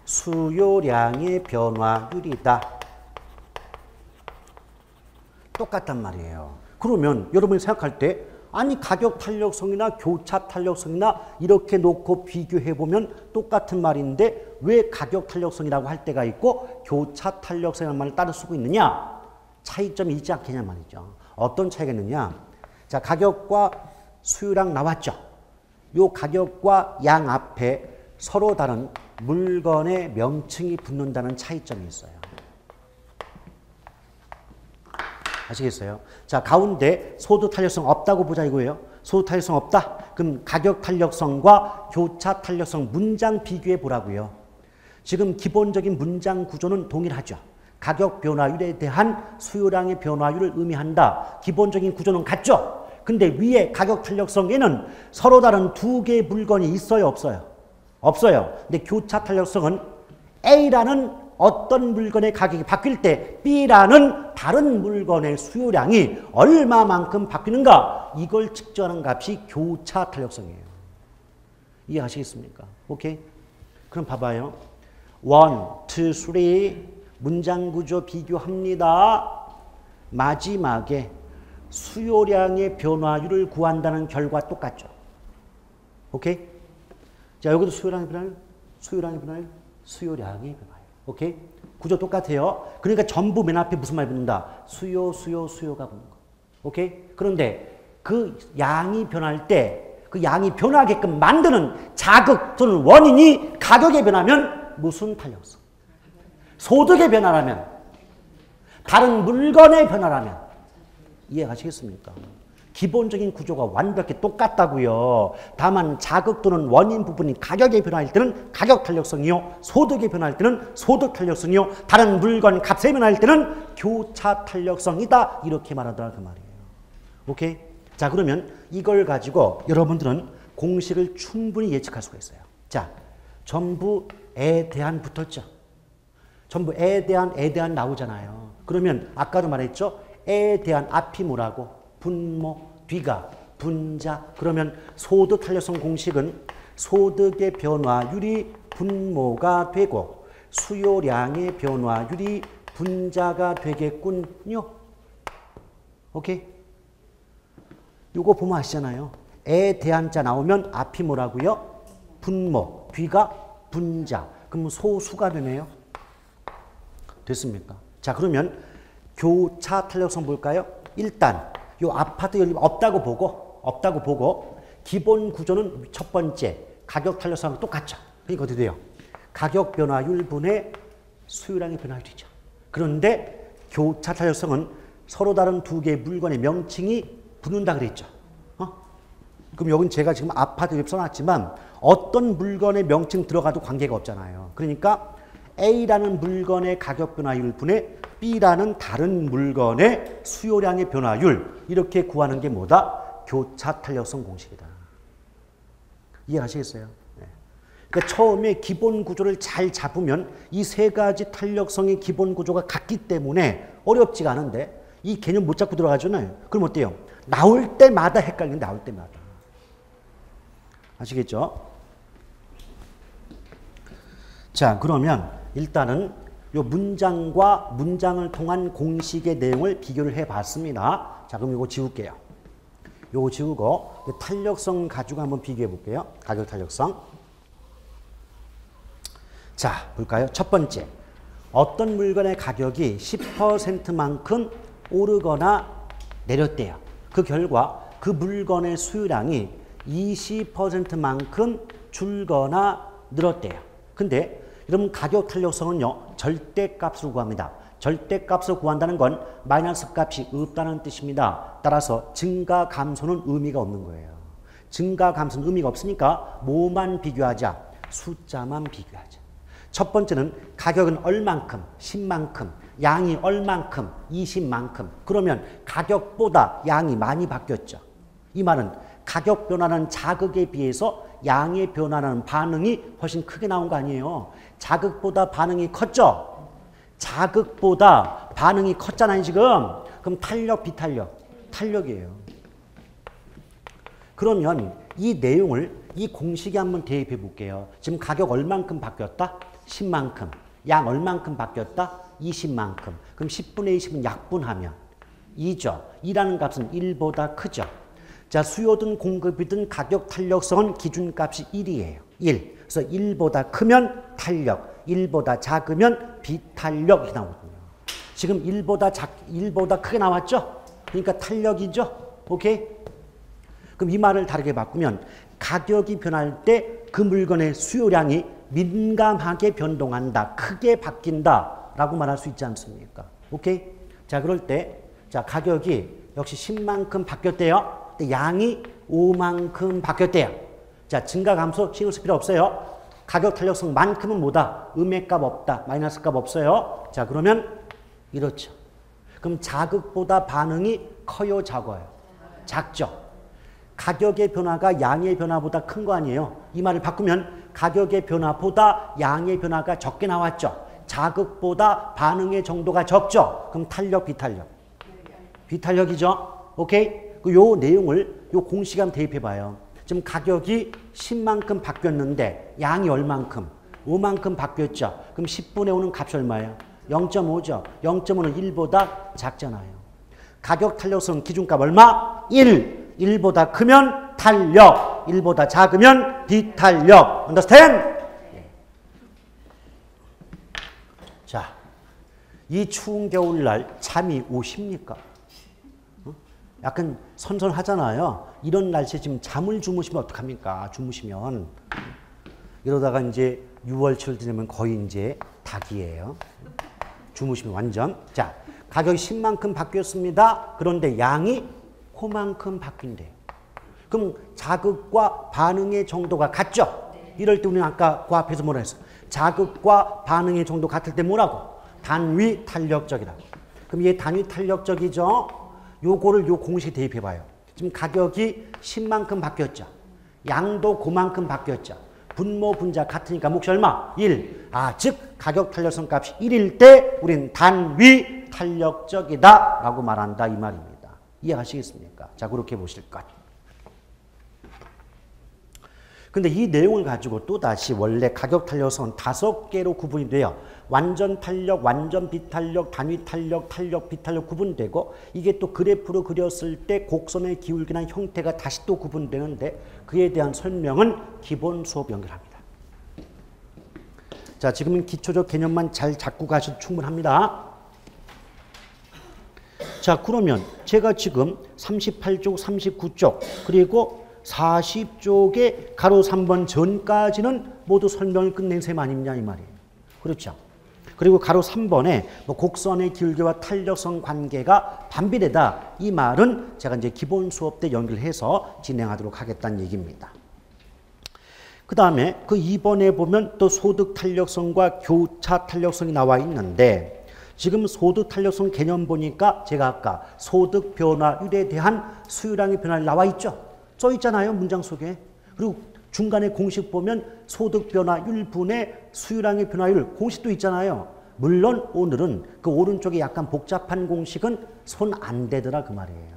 수요량의 변화율이다. 똑같단 말이에요. 그러면 여러분이 생각할 때 아니 가격 탄력성이나 교차 탄력성이나 이렇게 놓고 비교해보면 똑같은 말인데 왜 가격 탄력성이라고 할 때가 있고 교차 탄력성이라는 말을 따로 쓰고 있느냐? 차이점이 있지 않겠냐 말이죠. 어떤 차이가 있느냐? 자, 가격과 수요량 나왔죠. 요 가격과 양 앞에 서로 다른 물건의 명칭이 붙는다는 차이점이 있어요. 아시겠어요? 자, 가운데 소득 탄력성 없다고 보자 이거예요. 소득 탄력성 없다? 그럼 가격 탄력성과 교차 탄력성 문장 비교해 보라고요. 지금 기본적인 문장 구조는 동일하죠. 가격 변화율에 대한 수요량의 변화율을 의미한다. 기본적인 구조는 같죠? 근데 위에 가격 탄력성에는 서로 다른 두 개의 물건이 있어요, 없어요? 없어요. 근데 교차 탄력성은 A라는 어떤 물건의 가격이 바뀔 때 B라는 다른 물건의 수요량이 얼마만큼 바뀌는가? 이걸 측정하는 값이 교차 탄력성이에요. 이해하시겠습니까? 오케이? 그럼 봐봐요. 1, 2, 3 문장 구조 비교합니다. 마지막에 수요량의 변화율을 구한다는 결과 똑같죠. 오케이? 자, 여기도 수요량의 변화율, 수요량의 변화율, 수요량의 변화율. 오케이? 구조 똑같아요. 그러니까 전부 맨 앞에 무슨 말이 붙는다? 수요, 수요, 수요가 붙는 거. 오케이? 그런데 그 양이 변할 때 그 양이 변하게끔 만드는 자극 또는 원인이 가격의 변화면 무슨 탄력성? 소득의 변화라면, 다른 물건의 변화라면 이해하시겠습니까? 기본적인 구조가 완벽히 똑같다고요. 다만 자극 또는 원인 부분이 가격의 변화일 때는 가격 탄력성이요. 소득의 변화일 때는 소득 탄력성이요. 다른 물건 값의 변화일 때는 교차 탄력성이다. 이렇게 말하더라 그 말이에요. 오케이? 자, 그러면 이걸 가지고 여러분들은 공식을 충분히 예측할 수가 있어요. 자, 전부 에 대한 붙었죠. 전부 에 대한 나오잖아요. 그러면 아까도 말했죠. 에 대한 앞이 뭐라고? 분모, 뒤가 분자. 그러면 소득 탄력성 공식은 소득의 변화율이 분모가 되고 수요량의 변화율이 분자가 되겠군요. 오케이? 요거 보면 아시잖아요. 에 대한 자 나오면 앞이 뭐라고요? 분모, 뒤가 분자. 그럼 소수가 되네요. 됐습니까? 자, 그러면 교차 탄력성 볼까요? 일단 요 아파트 연립 없다고 보고 기본 구조는 첫 번째 가격 탄력성하고 똑같죠. 그러니까 어떻게 돼요? 가격 변화율 분의 수요량의 변화율이죠. 그런데 교차 탄력성은 서로 다른 두 개의 물건의 명칭이 붙는다 그랬죠. 그럼 여긴 제가 지금 아파트 연립 써놨지만 어떤 물건의 명칭 들어가도 관계가 없잖아요. 그러니까 A라는 물건의 가격 변화율 분의 B라는 다른 물건의 수요량의 변화율 이렇게 구하는 게 뭐다? 교차 탄력성 공식이다. 이해하시겠어요? 네. 그러니까 처음에 기본 구조를 잘 잡으면 이 세 가지 탄력성의 기본 구조가 같기 때문에 어렵지가 않은데 이 개념 못 잡고 들어가잖아요. 그럼 어때요? 나올 때마다 헷갈리는 나올 때마다. 아시겠죠? 자, 그러면 일단은 요 문장과 문장을 통한 공식의 내용을 비교를 해 봤습니다. 자, 그럼 이거 지울게요. 요거 지우고 탄력성 가지고 한번 비교해 볼게요. 가격 탄력성. 자, 볼까요? 첫 번째. 어떤 물건의 가격이 10%만큼 오르거나 내렸대요. 그 결과 그 물건의 수요량이 20%만큼 줄거나 늘었대요. 근데 여러분 가격 탄력성은요, 절대값으로 구합니다. 절대값을 구한다는 건 마이너스 값이 없다는 뜻입니다. 따라서 증가 감소는 의미가 없는 거예요. 증가 감소는 의미가 없으니까 뭐만 비교하자? 숫자만 비교하자. 첫 번째는 가격은 얼만큼, 10만큼, 양이 얼만큼, 20만큼. 그러면 가격보다 양이 많이 바뀌었죠. 이 말은 가격 변화는 자극에 비해서 양의 변화는 반응이 훨씬 크게 나온 거 아니에요. 자극보다 반응이 컸죠. 자극보다 반응이 컸잖아요, 지금. 그럼 탄력, 비탄력? 탄력이에요. 그러면 이 내용을 이 공식에 한번 대입해 볼게요. 지금 가격 얼만큼 바뀌었다? 10만큼. 양 얼만큼 바뀌었다? 20만큼. 그럼 10분의 20은 약분하면 2죠. 2라는 값은 1보다 크죠. 자, 수요든 공급이든 가격 탄력성은 기준값이 1이에요. 1. 그래서 1보다 크면 탄력, 1보다 작으면 비탄력이 나오거든요. 지금 1보다 크게 나왔죠? 그러니까 탄력이죠? 오케이? 그럼 이 말을 다르게 바꾸면 가격이 변할 때 그 물건의 수요량이 민감하게 변동한다. 크게 바뀐다. 라고 말할 수 있지 않습니까? 오케이? 자, 그럴 때, 자, 가격이 역시 10만큼 바뀌었대요. 근데 양이 5만큼 바뀌었대요. 자, 증가 감소 신경 쓸 필요 없어요. 가격 탄력성만큼은 뭐다? 음의 값 없다. 마이너스 값 없어요. 자, 그러면 이렇죠. 그럼 자극보다 반응이 커요, 작아요? 작죠. 가격의 변화가 양의 변화보다 큰 거 아니에요. 이 말을 바꾸면 가격의 변화보다 양의 변화가 적게 나왔죠. 자극보다 반응의 정도가 적죠. 그럼 탄력, 비탄력? 비탄력이죠. 오케이? 요 내용을 요 공식에 한번 대입해 봐요. 지금 가격이 10만큼 바뀌었는데 양이 얼만큼? 5만큼 바뀌었죠. 그럼 10분의 5는 값이 얼마예요? 0.5죠. 0.5는 1보다 작잖아요. 가격 탄력성 기준값 얼마? 1. 1보다 크면 탄력, 1보다 작으면 비탄력. Understand? 자, 이 추운 겨울날 잠이 오십니까? 약간 선선하잖아요. 이런 날씨에 지금 잠을 주무시면 어떡합니까? 주무시면. 이러다가 이제 6월철 되면 거의 이제 닭이에요. 주무시면 완전. 자, 가격이 10만큼 바뀌었습니다. 그런데 양이 그만큼 바뀐대요. 그럼 자극과 반응의 정도가 같죠? 이럴 때 우리는 아까 그 앞에서 뭐라 했어? 자극과 반응의 정도 같을 때 뭐라고? 단위 탄력적이라고. 그럼 얘 단위 탄력적이죠? 요거를 요 공식에 대입해 봐요. 지금 가격이 10만큼 바뀌었죠. 양도 그만큼 바뀌었죠. 분모 분자 같으니까 몫이 얼마? 1. 아, 즉 가격 탄력성 값이 1일 때 우린 단위 탄력적이다 라고 말한다 이 말입니다. 이해하시겠습니까? 자, 그렇게 보실 것. 근데 이 내용을 가지고 또다시 원래 가격 탄력성은 5개로 구분이 돼요. 완전 탄력, 완전 비탄력, 단위 탄력, 탄력, 비탄력 구분되고 이게 또 그래프로 그렸을 때 곡선의 기울기나 형태가 다시 또 구분되는데 그에 대한 설명은 기본 수업 연결합니다. 자, 지금은 기초적 개념만 잘 잡고 가셔도 충분합니다. 자, 그러면 제가 지금 38쪽, 39쪽 그리고 40쪽의 가로 3번 전까지는 모두 설명을 끝낸 셈 아니냐 이 말이에요. 그렇죠? 그리고 가로 3번에 뭐 곡선의 기울기와 탄력성 관계가 반비례다 이 말은 제가 이제 기본 수업 때 연결해서 진행하도록 하겠다는 얘기입니다. 그 다음에 그 2번에 보면 또 소득 탄력성과 교차 탄력성이 나와 있는데 지금 소득 탄력성 개념 보니까 제가 아까 소득 변화율에 대한 수요량의 변화를 나와 있죠. 써 있잖아요, 문장 속에. 그리고 중간에 공식 보면 소득 변화율 분의 수요량의 변화율 공식도 있잖아요. 물론 오늘은 그 오른쪽에 약간 복잡한 공식은 손 안 대더라 그 말이에요.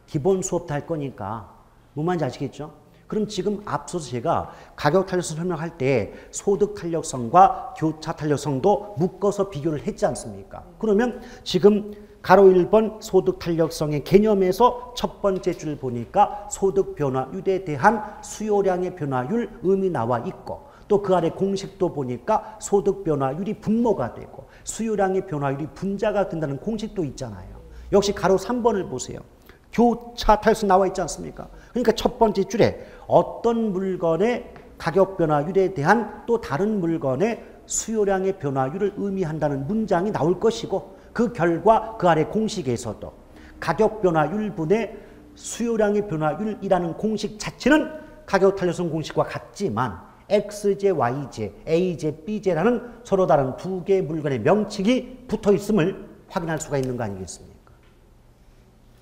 기본 수업 다 할 거니까 뭔 말인지 아시겠죠? 그럼 지금 앞서서 제가 가격 탄력성 설명할 때 소득 탄력성과 교차 탄력성도 묶어서 비교를 했지 않습니까? 그러면 지금 가로 1번 소득 탄력성의 개념에서 첫 번째 줄 보니까 소득 변화율에 대한 수요량의 변화율 음이 나와 있고 또 그 아래 공식도 보니까 소득 변화율이 분모가 되고 수요량의 변화율이 분자가 된다는 공식도 있잖아요. 역시 가로 3번을 보세요. 교차 탄력성 나와 있지 않습니까? 그러니까 첫 번째 줄에 어떤 물건의 가격 변화율에 대한 또 다른 물건의 수요량의 변화율을 의미한다는 문장이 나올 것이고 그 결과 그 아래 공식에서도 가격 변화율 분의 수요량의 변화율이라는 공식 자체는 가격 탄력성 공식과 같지만 XJ, YJ, AJ, BJ라는 서로 다른 두 개의 물건의 명칭이 붙어 있음을 확인할 수가 있는 거 아니겠습니까?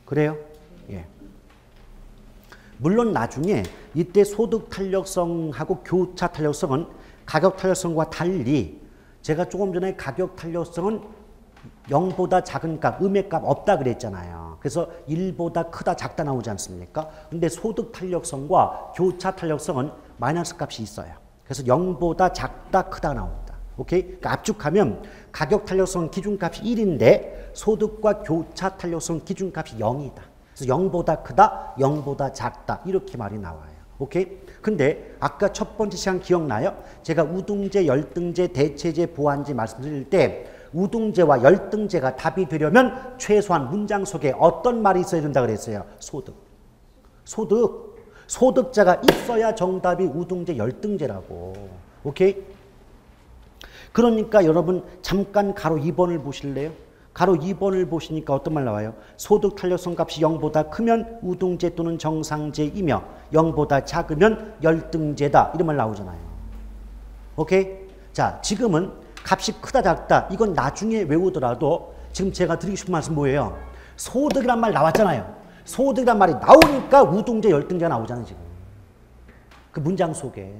그래요? 예. 물론 나중에 이때 소득 탄력성하고 교차 탄력성은 가격 탄력성과 달리 제가 조금 전에 가격 탄력성은 0보다 작은 값, 음의 값 없다 그랬잖아요. 그래서 1보다 크다, 작다 나오지 않습니까? 근데 소득 탄력성과 교차 탄력성은 마이너스 값이 있어요. 그래서 0보다 작다, 크다 나옵니다. 오케이? 그러니까 압축하면 가격 탄력성 기준값이 1인데 소득과 교차 탄력성 기준값이 0이다. 그래서 0보다 크다, 0보다 작다 이렇게 말이 나와요. 오케이? 근데 아까 첫 번째 시간 기억나요? 제가 우등제, 열등제, 대체제, 보완제 말씀드릴 때 우등제와 열등제가 답이 되려면 최소한 문장 속에 어떤 말이 있어야 된다 그랬어요? 소득. 소득. 소득자가 있어야 정답이 우등제, 열등제라고. 오케이? 그러니까 여러분 잠깐 가로 2번을 보실래요? 가로 2번을 보시니까 어떤 말 나와요? 소득 탄력성 값이 0보다 크면 우등제 또는 정상제이며 0보다 작으면 열등제다. 이런 말 나오잖아요. 오케이? 자, 지금은 값이 크다 작다 이건 나중에 외우더라도 지금 제가 드리고 싶은 말씀 뭐예요? 소득이란 말 나왔잖아요. 소득이란 말이 나오니까 우등제, 열등제가 나오잖아요. 지금. 그 문장 속에.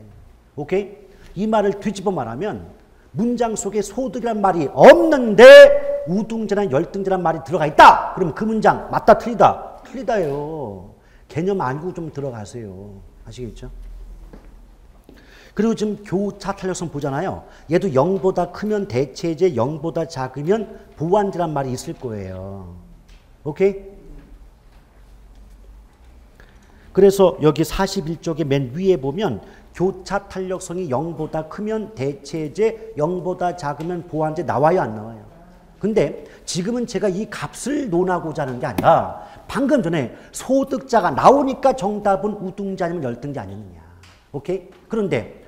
오케이? 이 말을 뒤집어 말하면 문장 속에 소득이란 말이 없는데 우등제나 열등제란 말이 들어가 있다. 그럼 그 문장 맞다 틀리다. 틀리다요. 개념 알고 좀 들어가세요. 아시겠죠? 그리고 지금 교차 탄력성 보잖아요. 얘도 0보다 크면 대체제, 0보다 작으면 보완제란 말이 있을 거예요. 오케이? 그래서 여기 41쪽의 맨 위에 보면 교차 탄력성이 0보다 크면 대체제, 0보다 작으면 보완제 나와요, 안 나와요? 근데 지금은 제가 이 값을 논하고자 하는 게 아니라 방금 전에 소득자가 나오니까 정답은 우등제 아니면 열등제 아니느냐. 오케이? 그런데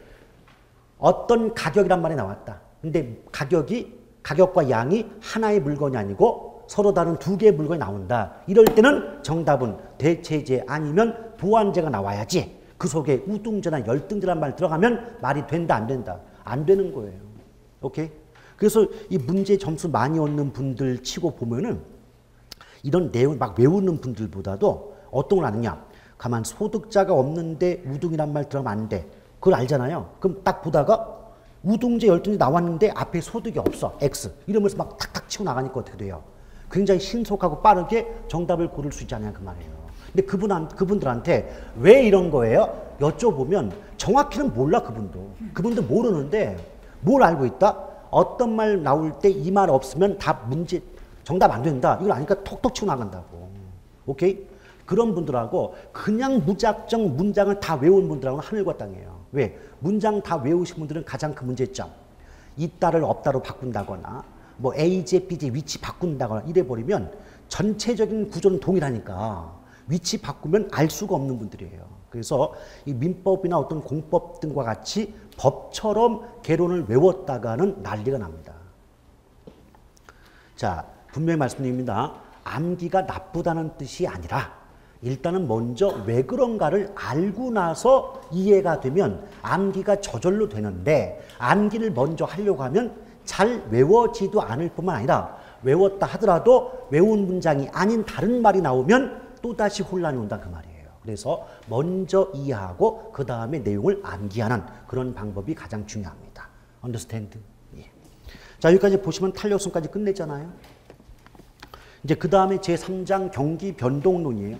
어떤 가격이란 말이 나왔다. 근데 가격과 양이 하나의 물건이 아니고 서로 다른 두 개의 물건이 나온다. 이럴 때는 정답은 대체제 아니면 보완제가 나와야지. 그 속에 우등제나 열등제란 말 들어가면 말이 된다, 안 된다? 안 되는 거예요. 오케이? 그래서 이 문제 점수 많이 얻는 분들 치고 보면은 이런 내용을 막 외우는 분들보다도 어떤 걸 아느냐? 가만 소득자가 없는데 우등이란 말 들어가면 안 돼. 그걸 알잖아요. 그럼 딱 보다가 우등제, 열등제 나왔는데 앞에 소득이 없어. X. 이러면서 막 탁탁 치고 나가니까 어떻게 돼요? 굉장히 신속하고 빠르게 정답을 고를 수 있지 않냐 그 말이에요. 근데 그분들한테 왜 이런 거예요? 여쭤보면 정확히는 몰라 그분도. 그분도 모르는데 뭘 알고 있다? 어떤 말 나올 때 이 말 없으면 답 문제 정답 안 된다. 이걸 아니까 톡톡 치고 나간다고. 오케이? 그런 분들하고 그냥 무작정 문장을 다 외운 분들하고는 하늘과 땅이에요. 왜? 문장 다 외우신 분들은 가장 큰 문제점. 있다를 없다로 바꾼다거나 뭐 AJ, BJ 위치 바꾼다거나 이래버리면 전체적인 구조는 동일하니까 위치 바꾸면 알 수가 없는 분들이에요. 그래서 이 민법이나 어떤 공법 등과 같이 법처럼 개론을 외웠다가는 난리가 납니다. 자, 분명히 말씀드립니다. 암기가 나쁘다는 뜻이 아니라 일단은 먼저 왜 그런가를 알고 나서 이해가 되면 암기가 저절로 되는데 암기를 먼저 하려고 하면 잘 외워지도 않을 뿐만 아니라 외웠다 하더라도 외운 문장이 아닌 다른 말이 나오면 또다시 혼란이 온다 그 말이에요. 그래서 먼저 이해하고 그 다음에 내용을 암기하는 그런 방법이 가장 중요합니다. Understand? 예. 자, 여기까지 보시면 탄력성까지 끝냈잖아요. 이제 그 다음에 제3장 경기 변동론이에요.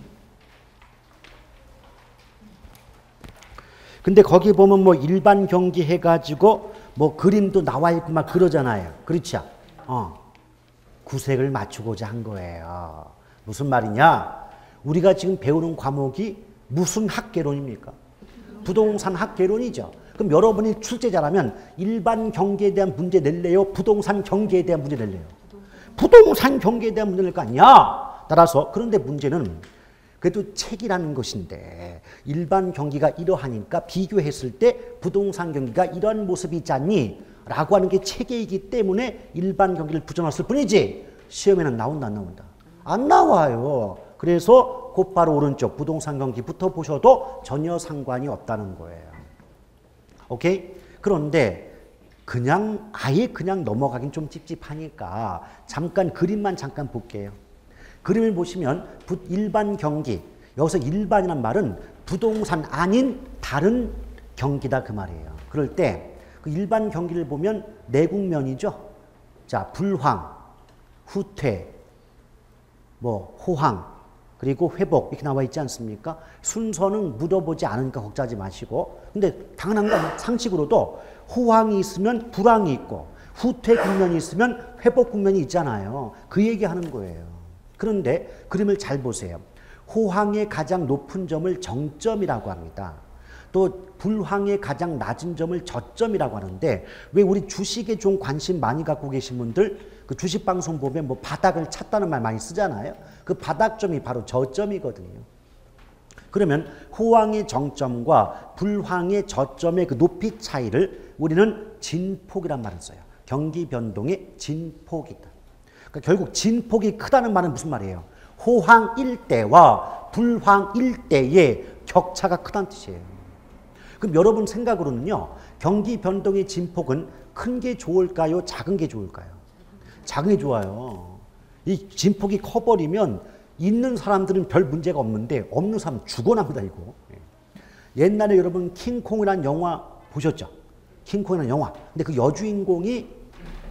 근데 거기 보면 뭐 일반 경기 해가지고 뭐 그림도 나와 있고 막 그러잖아요. 그렇죠? 구색을 맞추고자 한 거예요. 무슨 말이냐? 우리가 지금 배우는 과목이 무슨 학개론입니까? 부동산 학개론이죠. 그럼 여러분이 출제자라면 일반 경기에 대한 문제 낼래요? 부동산 경기에 대한 문제 낼래요? 부동산 경기에 대한 문제 낼 거 아니야? 따라서 그런데 문제는 그래도 책이라는 것인데 일반 경기가 이러하니까 비교했을 때 부동산 경기가 이런 모습이 있지 않니? 라고 하는 게 체계이기 때문에 일반 경기를 붙여놨을 뿐이지 시험에는 나온다 안 나온다? 안 나와요. 그래서 곧바로 오른쪽 부동산 경기부터 보셔도 전혀 상관이 없다는 거예요. 오케이? 그런데 그냥 아예 그냥 넘어가긴 좀 찝찝하니까 잠깐 그림만 잠깐 볼게요. 그림을 보시면 일반 경기, 여기서 일반이란 말은 부동산 아닌 다른 경기다 그 말이에요. 그럴 때 그 일반 경기를 보면 내국면이죠. 자, 불황, 후퇴, 뭐 호황, 그리고 회복 이렇게 나와 있지 않습니까? 순서는 묻어보지 않으니까 걱정하지 마시고. 근데 당연한 건 상식으로도 호황이 있으면 불황이 있고 후퇴 국면이 있으면 회복 국면이 있잖아요. 그 얘기하는 거예요. 그런데 그림을 잘 보세요. 호황의 가장 높은 점을 정점이라고 합니다. 또 불황의 가장 낮은 점을 저점이라고 하는데 왜 우리 주식에 좀 관심 많이 갖고 계신 분들 그 주식 방송 보면 뭐 바닥을 찼다는 말 많이 쓰잖아요. 그 바닥점이 바로 저점이거든요. 그러면 호황의 정점과 불황의 저점의 그 높이 차이를 우리는 진폭이란 말을 써요. 경기 변동의 진폭이다. 그러니까 결국 진폭이 크다는 말은 무슨 말이에요? 호황 일대와 불황 일대의 격차가 크다는 뜻이에요. 그럼 여러분 생각으로는요. 경기 변동의 진폭은 큰 게 좋을까요? 작은 게 좋을까요? 작은 게 좋아요. 이 진폭이 커버리면 있는 사람들은 별 문제가 없는데 없는 사람은 죽어납니다. 이거. 옛날에 여러분 킹콩이라는 영화 보셨죠? 킹콩이라는 영화. 근데 그 여주인공이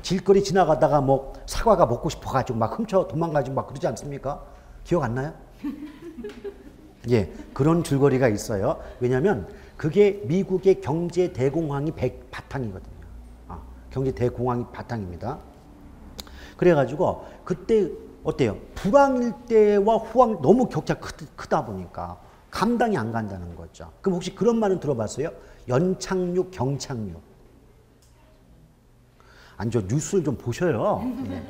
길거리 지나가다가 뭐 사과가 먹고 싶어가지고 막 훔쳐 도망가지고 막 그러지 않습니까? 기억 안 나요? 예, 그런 줄거리가 있어요. 왜냐하면 그게 미국의 경제 대공황이 바탕이거든요. 경제 대공황이 바탕입니다. 그래가지고 그때 어때요? 불황일 때와 호황 너무 격차 크다 보니까 감당이 안 간다는 거죠. 그럼 혹시 그런 말은 들어봤어요? 연착륙, 경착륙. 아니, 저 뉴스를 좀 보셔요. 네.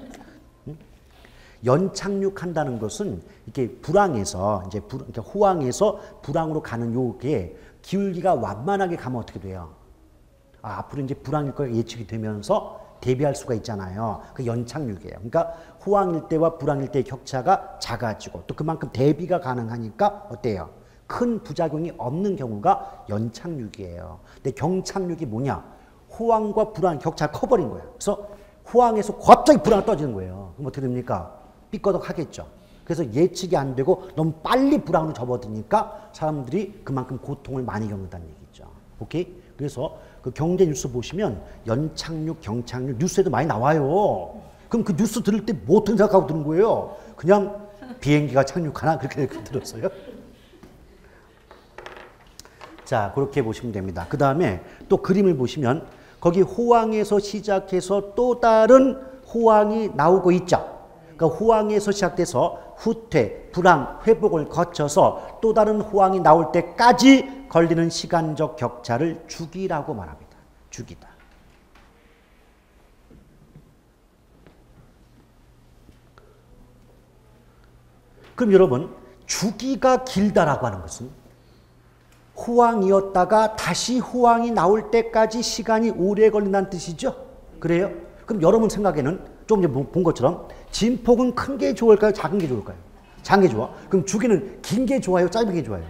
연착륙한다는 것은 이렇게 불황에서 이제 그러니까 호황에서 불황으로 가는 요게 기울기가 완만하게 가면 어떻게 돼요? 앞으로 이제 불황일 거가 예측이 되면서 대비할 수가 있잖아요. 그 연착륙이에요. 그러니까 호황일 때와 불황일 때의 격차가 작아지고 또 그만큼 대비가 가능하니까 어때요? 큰 부작용이 없는 경우가 연착륙이에요. 근데 경착륙이 뭐냐? 호황과 불황 격차가 커버린 거예요. 그래서 호황에서 갑자기 불황이 떨어지는 거예요. 그럼 어떻게 됩니까? 삐꺼덕 하겠죠. 그래서 예측이 안 되고 너무 빨리 불황으로 접어드니까 사람들이 그만큼 고통을 많이 겪는다는 얘기죠. 오케이? 그래서 그 경제 뉴스 보시면 연착륙, 경착륙 뉴스에도 많이 나와요. 그럼 그 뉴스 들을 때 뭐 어떤 생각하고 들은 거예요? 그냥 비행기가 착륙하나? 그렇게 들었어요. 자, 그렇게 보시면 됩니다. 그 다음에 또 그림을 보시면 거기 호황에서 시작해서 또 다른 호황이 나오고 있죠. 그러니까 호황에서 시작돼서 후퇴, 불황, 회복을 거쳐서 또 다른 호황이 나올 때까지 걸리는 시간적 격차를 주기라고 말합니다. 주기다. 그럼 여러분, 주기가 길다라고 하는 것은 호황이었다가 다시 호황이 나올 때까지 시간이 오래 걸린다는 뜻이죠? 그래요? 그럼 여러분 생각에는 좀 전에 본 것처럼 진폭은 큰 게 좋을까요? 작은 게 좋을까요? 작은 게 좋아. 그럼 주기는 긴 게 좋아요? 짧은 게 좋아요?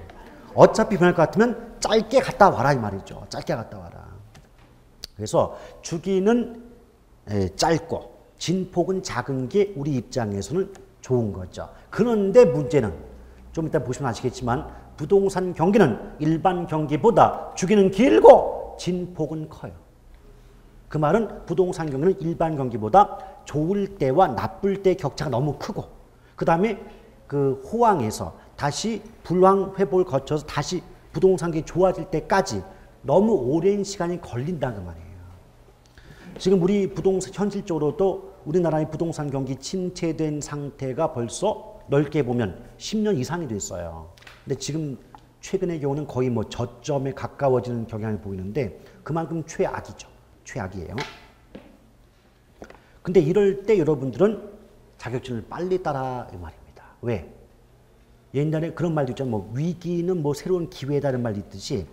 어차피 변할 것 같으면 짧게 갔다 와라 이 말이죠. 짧게 갔다 와라. 그래서 주기는 짧고 진폭은 작은 게 우리 입장에서는 좋은 거죠. 그런데 문제는 좀 이따 보시면 아시겠지만 부동산 경기는 일반 경기보다 주기는 길고 진폭은 커요. 그 말은 부동산 경기는 일반 경기보다 좋을 때와 나쁠 때 격차가 너무 크고, 그 다음에 그 호황에서 다시 불황 회복을 거쳐서 다시 부동산 경기 좋아질 때까지 너무 오랜 시간이 걸린다는 말이에요. 지금 우리 부동산 현실적으로도 우리나라의 부동산 경기 침체된 상태가 벌써 넓게 보면 10년 이상이 됐어요. 근데 지금 최근의 경우는 거의 뭐 저점에 가까워지는 경향을 보이는데 그만큼 최악이죠. 최악이에요. 근데 이럴 때 여러분들은 자격증을 빨리 따라 이 말입니다. 왜? 옛날에 그런 말도 있잖아요. 뭐 위기는 뭐 새로운 기회다는 말이 있듯이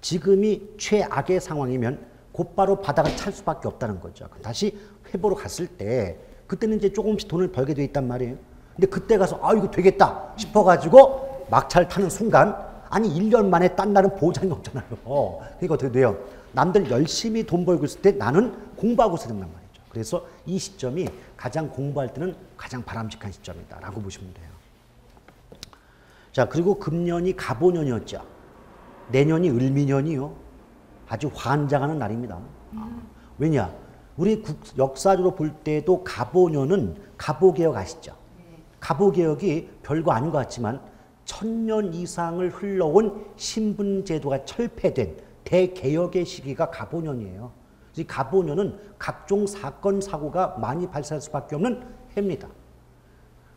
지금이 최악의 상황이면 곧바로 바닥을 찰 수밖에 없다는 거죠. 다시 회보로 갔을 때 그때는 이제 조금씩 돈을 벌게 돼 있단 말이에요. 근데 그때 가서 아 이거 되겠다 싶어가지고 막차를 타는 순간 아니 1년 만에 딴 날은 보장이 없잖아요. 그러니까 어떻게 돼요? 남들 열심히 돈 벌고 있을 때 나는 공부하고 있어야 된단 말이죠. 그래서 이 시점이 가장 공부할 때는 가장 바람직한 시점이다 라고 보시면 돼요. 자, 그리고 금년이 갑오년이었죠. 내년이 을미년이요. 아주 환장하는 날입니다. 왜냐? 우리 역사적으로 볼 때도 갑오년은 갑오개혁 아시죠? 갑오개혁이 별거 아닌 것 같지만 1000년 이상을 흘러온 신분제도가 철폐된 대개혁의 시기가 갑오년이에요. 이 갑오년은 각종 사건, 사고가 많이 발생할 수밖에 없는 해입니다.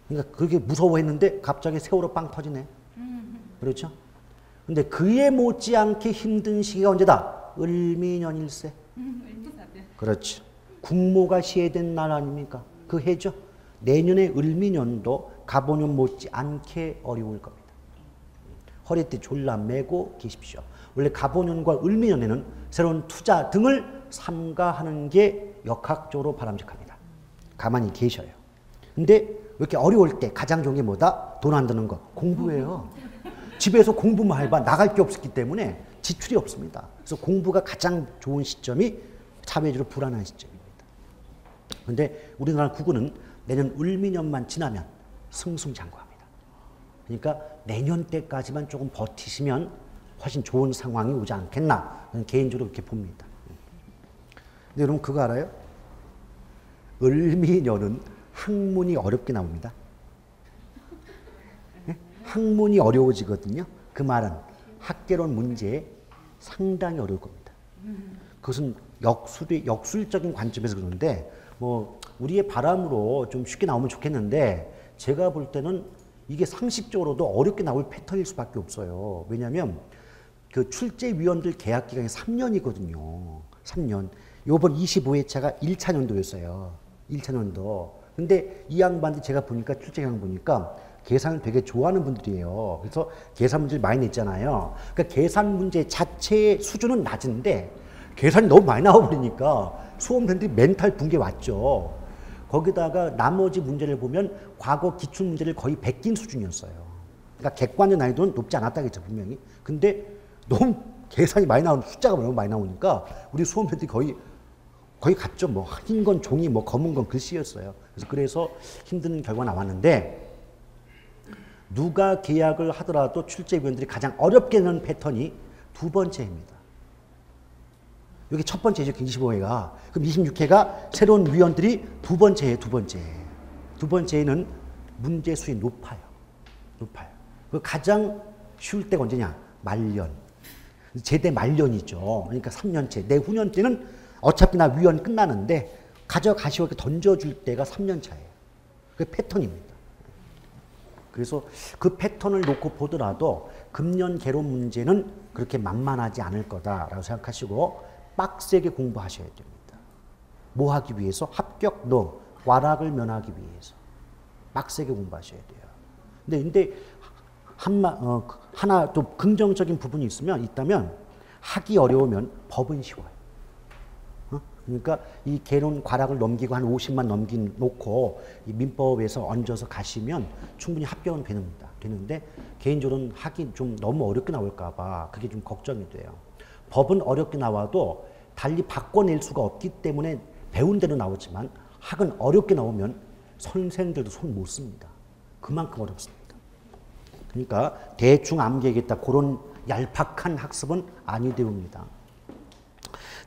그러니까 그렇게 무서워했는데 갑자기 세월호 빵 터지네. 그렇죠? 근데 그에 못지않게 힘든 시기가 언제다? 을미년일세. 그렇죠. 국모가 시해된 날 아닙니까? 그 해죠. 내년에 을미년도 갑오년 못지않게 어려울 겁니다. 허리띠 졸라 매고 계십시오. 원래 갑오년과 을미년에는 새로운 투자 등을 삼가하는 게 역학적으로 바람직합니다. 가만히 계셔요. 근데 왜 이렇게 어려울 때 가장 좋은 게 뭐다? 돈 안 드는 거. 공부예요. 집에서 공부만 해봐 나갈 게 없기 때문에 지출이 없습니다. 그래서 공부가 가장 좋은 시점이 사회적으로 불안한 시점입니다. 그런데 우리나라 국군은 내년 을미년만 지나면 승승장구합니다. 그러니까 내년 때까지만 조금 버티시면 훨씬 좋은 상황이 오지 않겠나 저는 개인적으로 그렇게 봅니다. 근데 여러분 그거 알아요? 을미년은 학문이 어렵게 나옵니다. 네? 학문이 어려워지거든요. 그 말은 학계론 문제 상당히 어려울 겁니다. 그것은 역술적인 관점에서 그러는데 뭐 우리의 바람으로 좀 쉽게 나오면 좋겠는데 제가 볼 때는 이게 상식적으로도 어렵게 나올 패턴일 수밖에 없어요. 왜냐하면 그 출제위원들 계약 기간이 3년이거든요. 3년. 요번 25회차가 1차 년도였어요. 1차 년도. 근데 이 양반들 제가 보니까 출제 기간 보니까 계산을 되게 좋아하는 분들이에요. 그래서 계산 문제를 많이 냈잖아요. 그러니까 계산 문제 자체의 수준은 낮은데 계산이 너무 많이 나와버리니까 수험생들이 멘탈 붕괴 왔죠. 거기다가 나머지 문제를 보면 과거 기출 문제를 거의 베낀 수준이었어요. 그러니까 객관적 난이도는 높지 않았다겠죠, 분명히. 근데 너무 계산이 많이 나오는 숫자가 너무 많이 나오니까 우리 수험생들이 거의 갔죠. 뭐 흰 건 종이, 뭐 검은 건 글씨였어요. 그래서 힘든 결과 나왔는데 누가 계약을 하더라도 출제위원들이 가장 어렵게 내는 패턴이 두 번째입니다. 여기 첫 번째죠, 25회가. 그럼 26회가 새로운 위원들이 두 번째예요, 두 번째. 두 번째는 문제 수위 높아요. 높아요. 그 가장 쉬울 때가 언제냐? 말년. 제대 말년이죠. 그러니까 3년째. 내후년 때는 어차피 나 위원 끝나는데 가져가시고 이렇게 던져줄 때가 3년 차예요. 그 패턴입니다. 그래서 그 패턴을 놓고 보더라도 금년 개론 문제는 그렇게 만만하지 않을 거다라고 생각하시고 빡세게 공부하셔야 됩니다. 뭐 하기 위해서? 합격, 노, 과락을 면하기 위해서. 빡세게 공부하셔야 돼요. 근데 하나 또 긍정적인 부분이 있다면 하기 어려우면 법은 쉬워요. 그러니까 이 개론 과락을 넘기고 한 50만 놓고 이 민법에서 얹어서 가시면 충분히 합격은 되는데 개인적으로는 하기 좀 너무 어렵게 나올까 봐 그게 좀 걱정이 돼요. 법은 어렵게 나와도 달리 바꿔낼 수가 없기 때문에 배운 대로 나오지만 학은 어렵게 나오면 선생들도 손 못 씁니다. 그만큼 어렵습니다. 그러니까 대충 암기하겠다 그런 얄팍한 학습은 아니 되옵니다.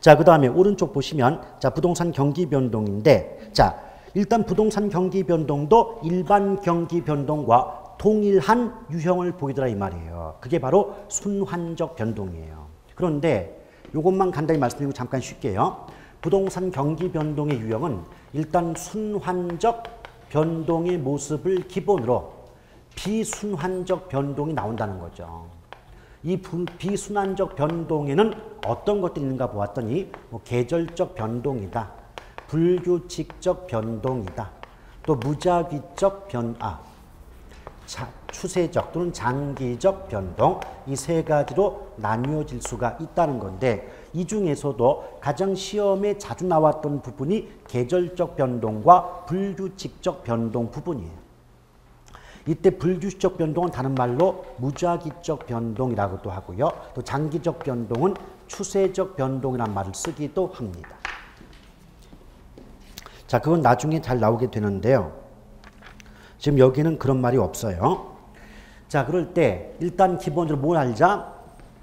자, 그 다음에 오른쪽 보시면 자, 부동산 경기 변동인데 자, 일단 부동산 경기 변동도 일반 경기 변동과 동일한 유형을 보이더라 이 말이에요. 그게 바로 순환적 변동이에요. 그런데 이것만 간단히 말씀드리고 잠깐 쉴게요. 부동산 경기 변동의 유형은 일단 순환적 변동의 모습을 기본으로 비순환적 변동이 나온다는 거죠. 이 비순환적 변동에는 어떤 것들이 있는가 보았더니 뭐 계절적 변동이다. 불규칙적 변동이다. 또 무작위적 추세적 또는 장기적 변동 이 세 가지로 나뉘어질 수가 있다는 건데 이 중에서도 가장 시험에 자주 나왔던 부분이 계절적 변동과 불규칙적 변동 부분이에요. 이때 불규칙적 변동은 다른 말로 무작위적 변동이라고도 하고요. 또 장기적 변동은 추세적 변동이라는 말을 쓰기도 합니다. 자, 그건 나중에 잘 나오게 되는데요. 지금 여기는 그런 말이 없어요. 자, 그럴 때 일단 기본적으로 뭘 알자?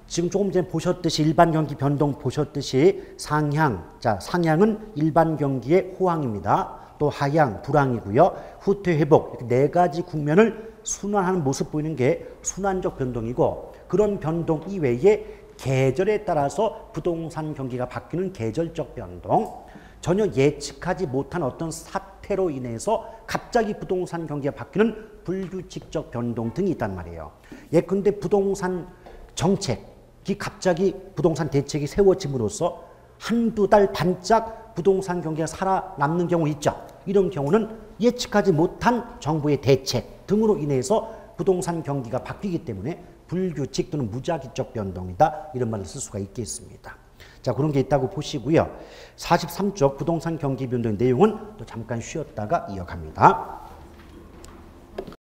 지금 조금 전에 보셨듯이 일반 경기 변동 보셨듯이 상향. 자, 상향은 일반 경기의 호황입니다. 또 하향, 불황이고요. 후퇴, 회복 이렇게 네 가지 국면을 순환하는 모습 보이는 게 순환적 변동이고 그런 변동 이외에 계절에 따라서 부동산 경기가 바뀌는 계절적 변동 전혀 예측하지 못한 어떤 사태로 인해서 갑자기 부동산 경기가 바뀌는 불규칙적 변동 등이 있단 말이에요. 예컨대 부동산 정책이 갑자기 부동산 대책이 세워짐으로써 한두 달 반짝 부동산 경기가 살아남는 경우 있죠. 이런 경우는 예측하지 못한 정부의 대책 등으로 인해서 부동산 경기가 바뀌기 때문에 불규칙 또는 무작위적 변동이다. 이런 말을 쓸 수가 있겠습니다. 자, 그런 게 있다고 보시고요. 43쪽 부동산 경기 변동의 내용은 또 잠깐 쉬었다가 이어갑니다.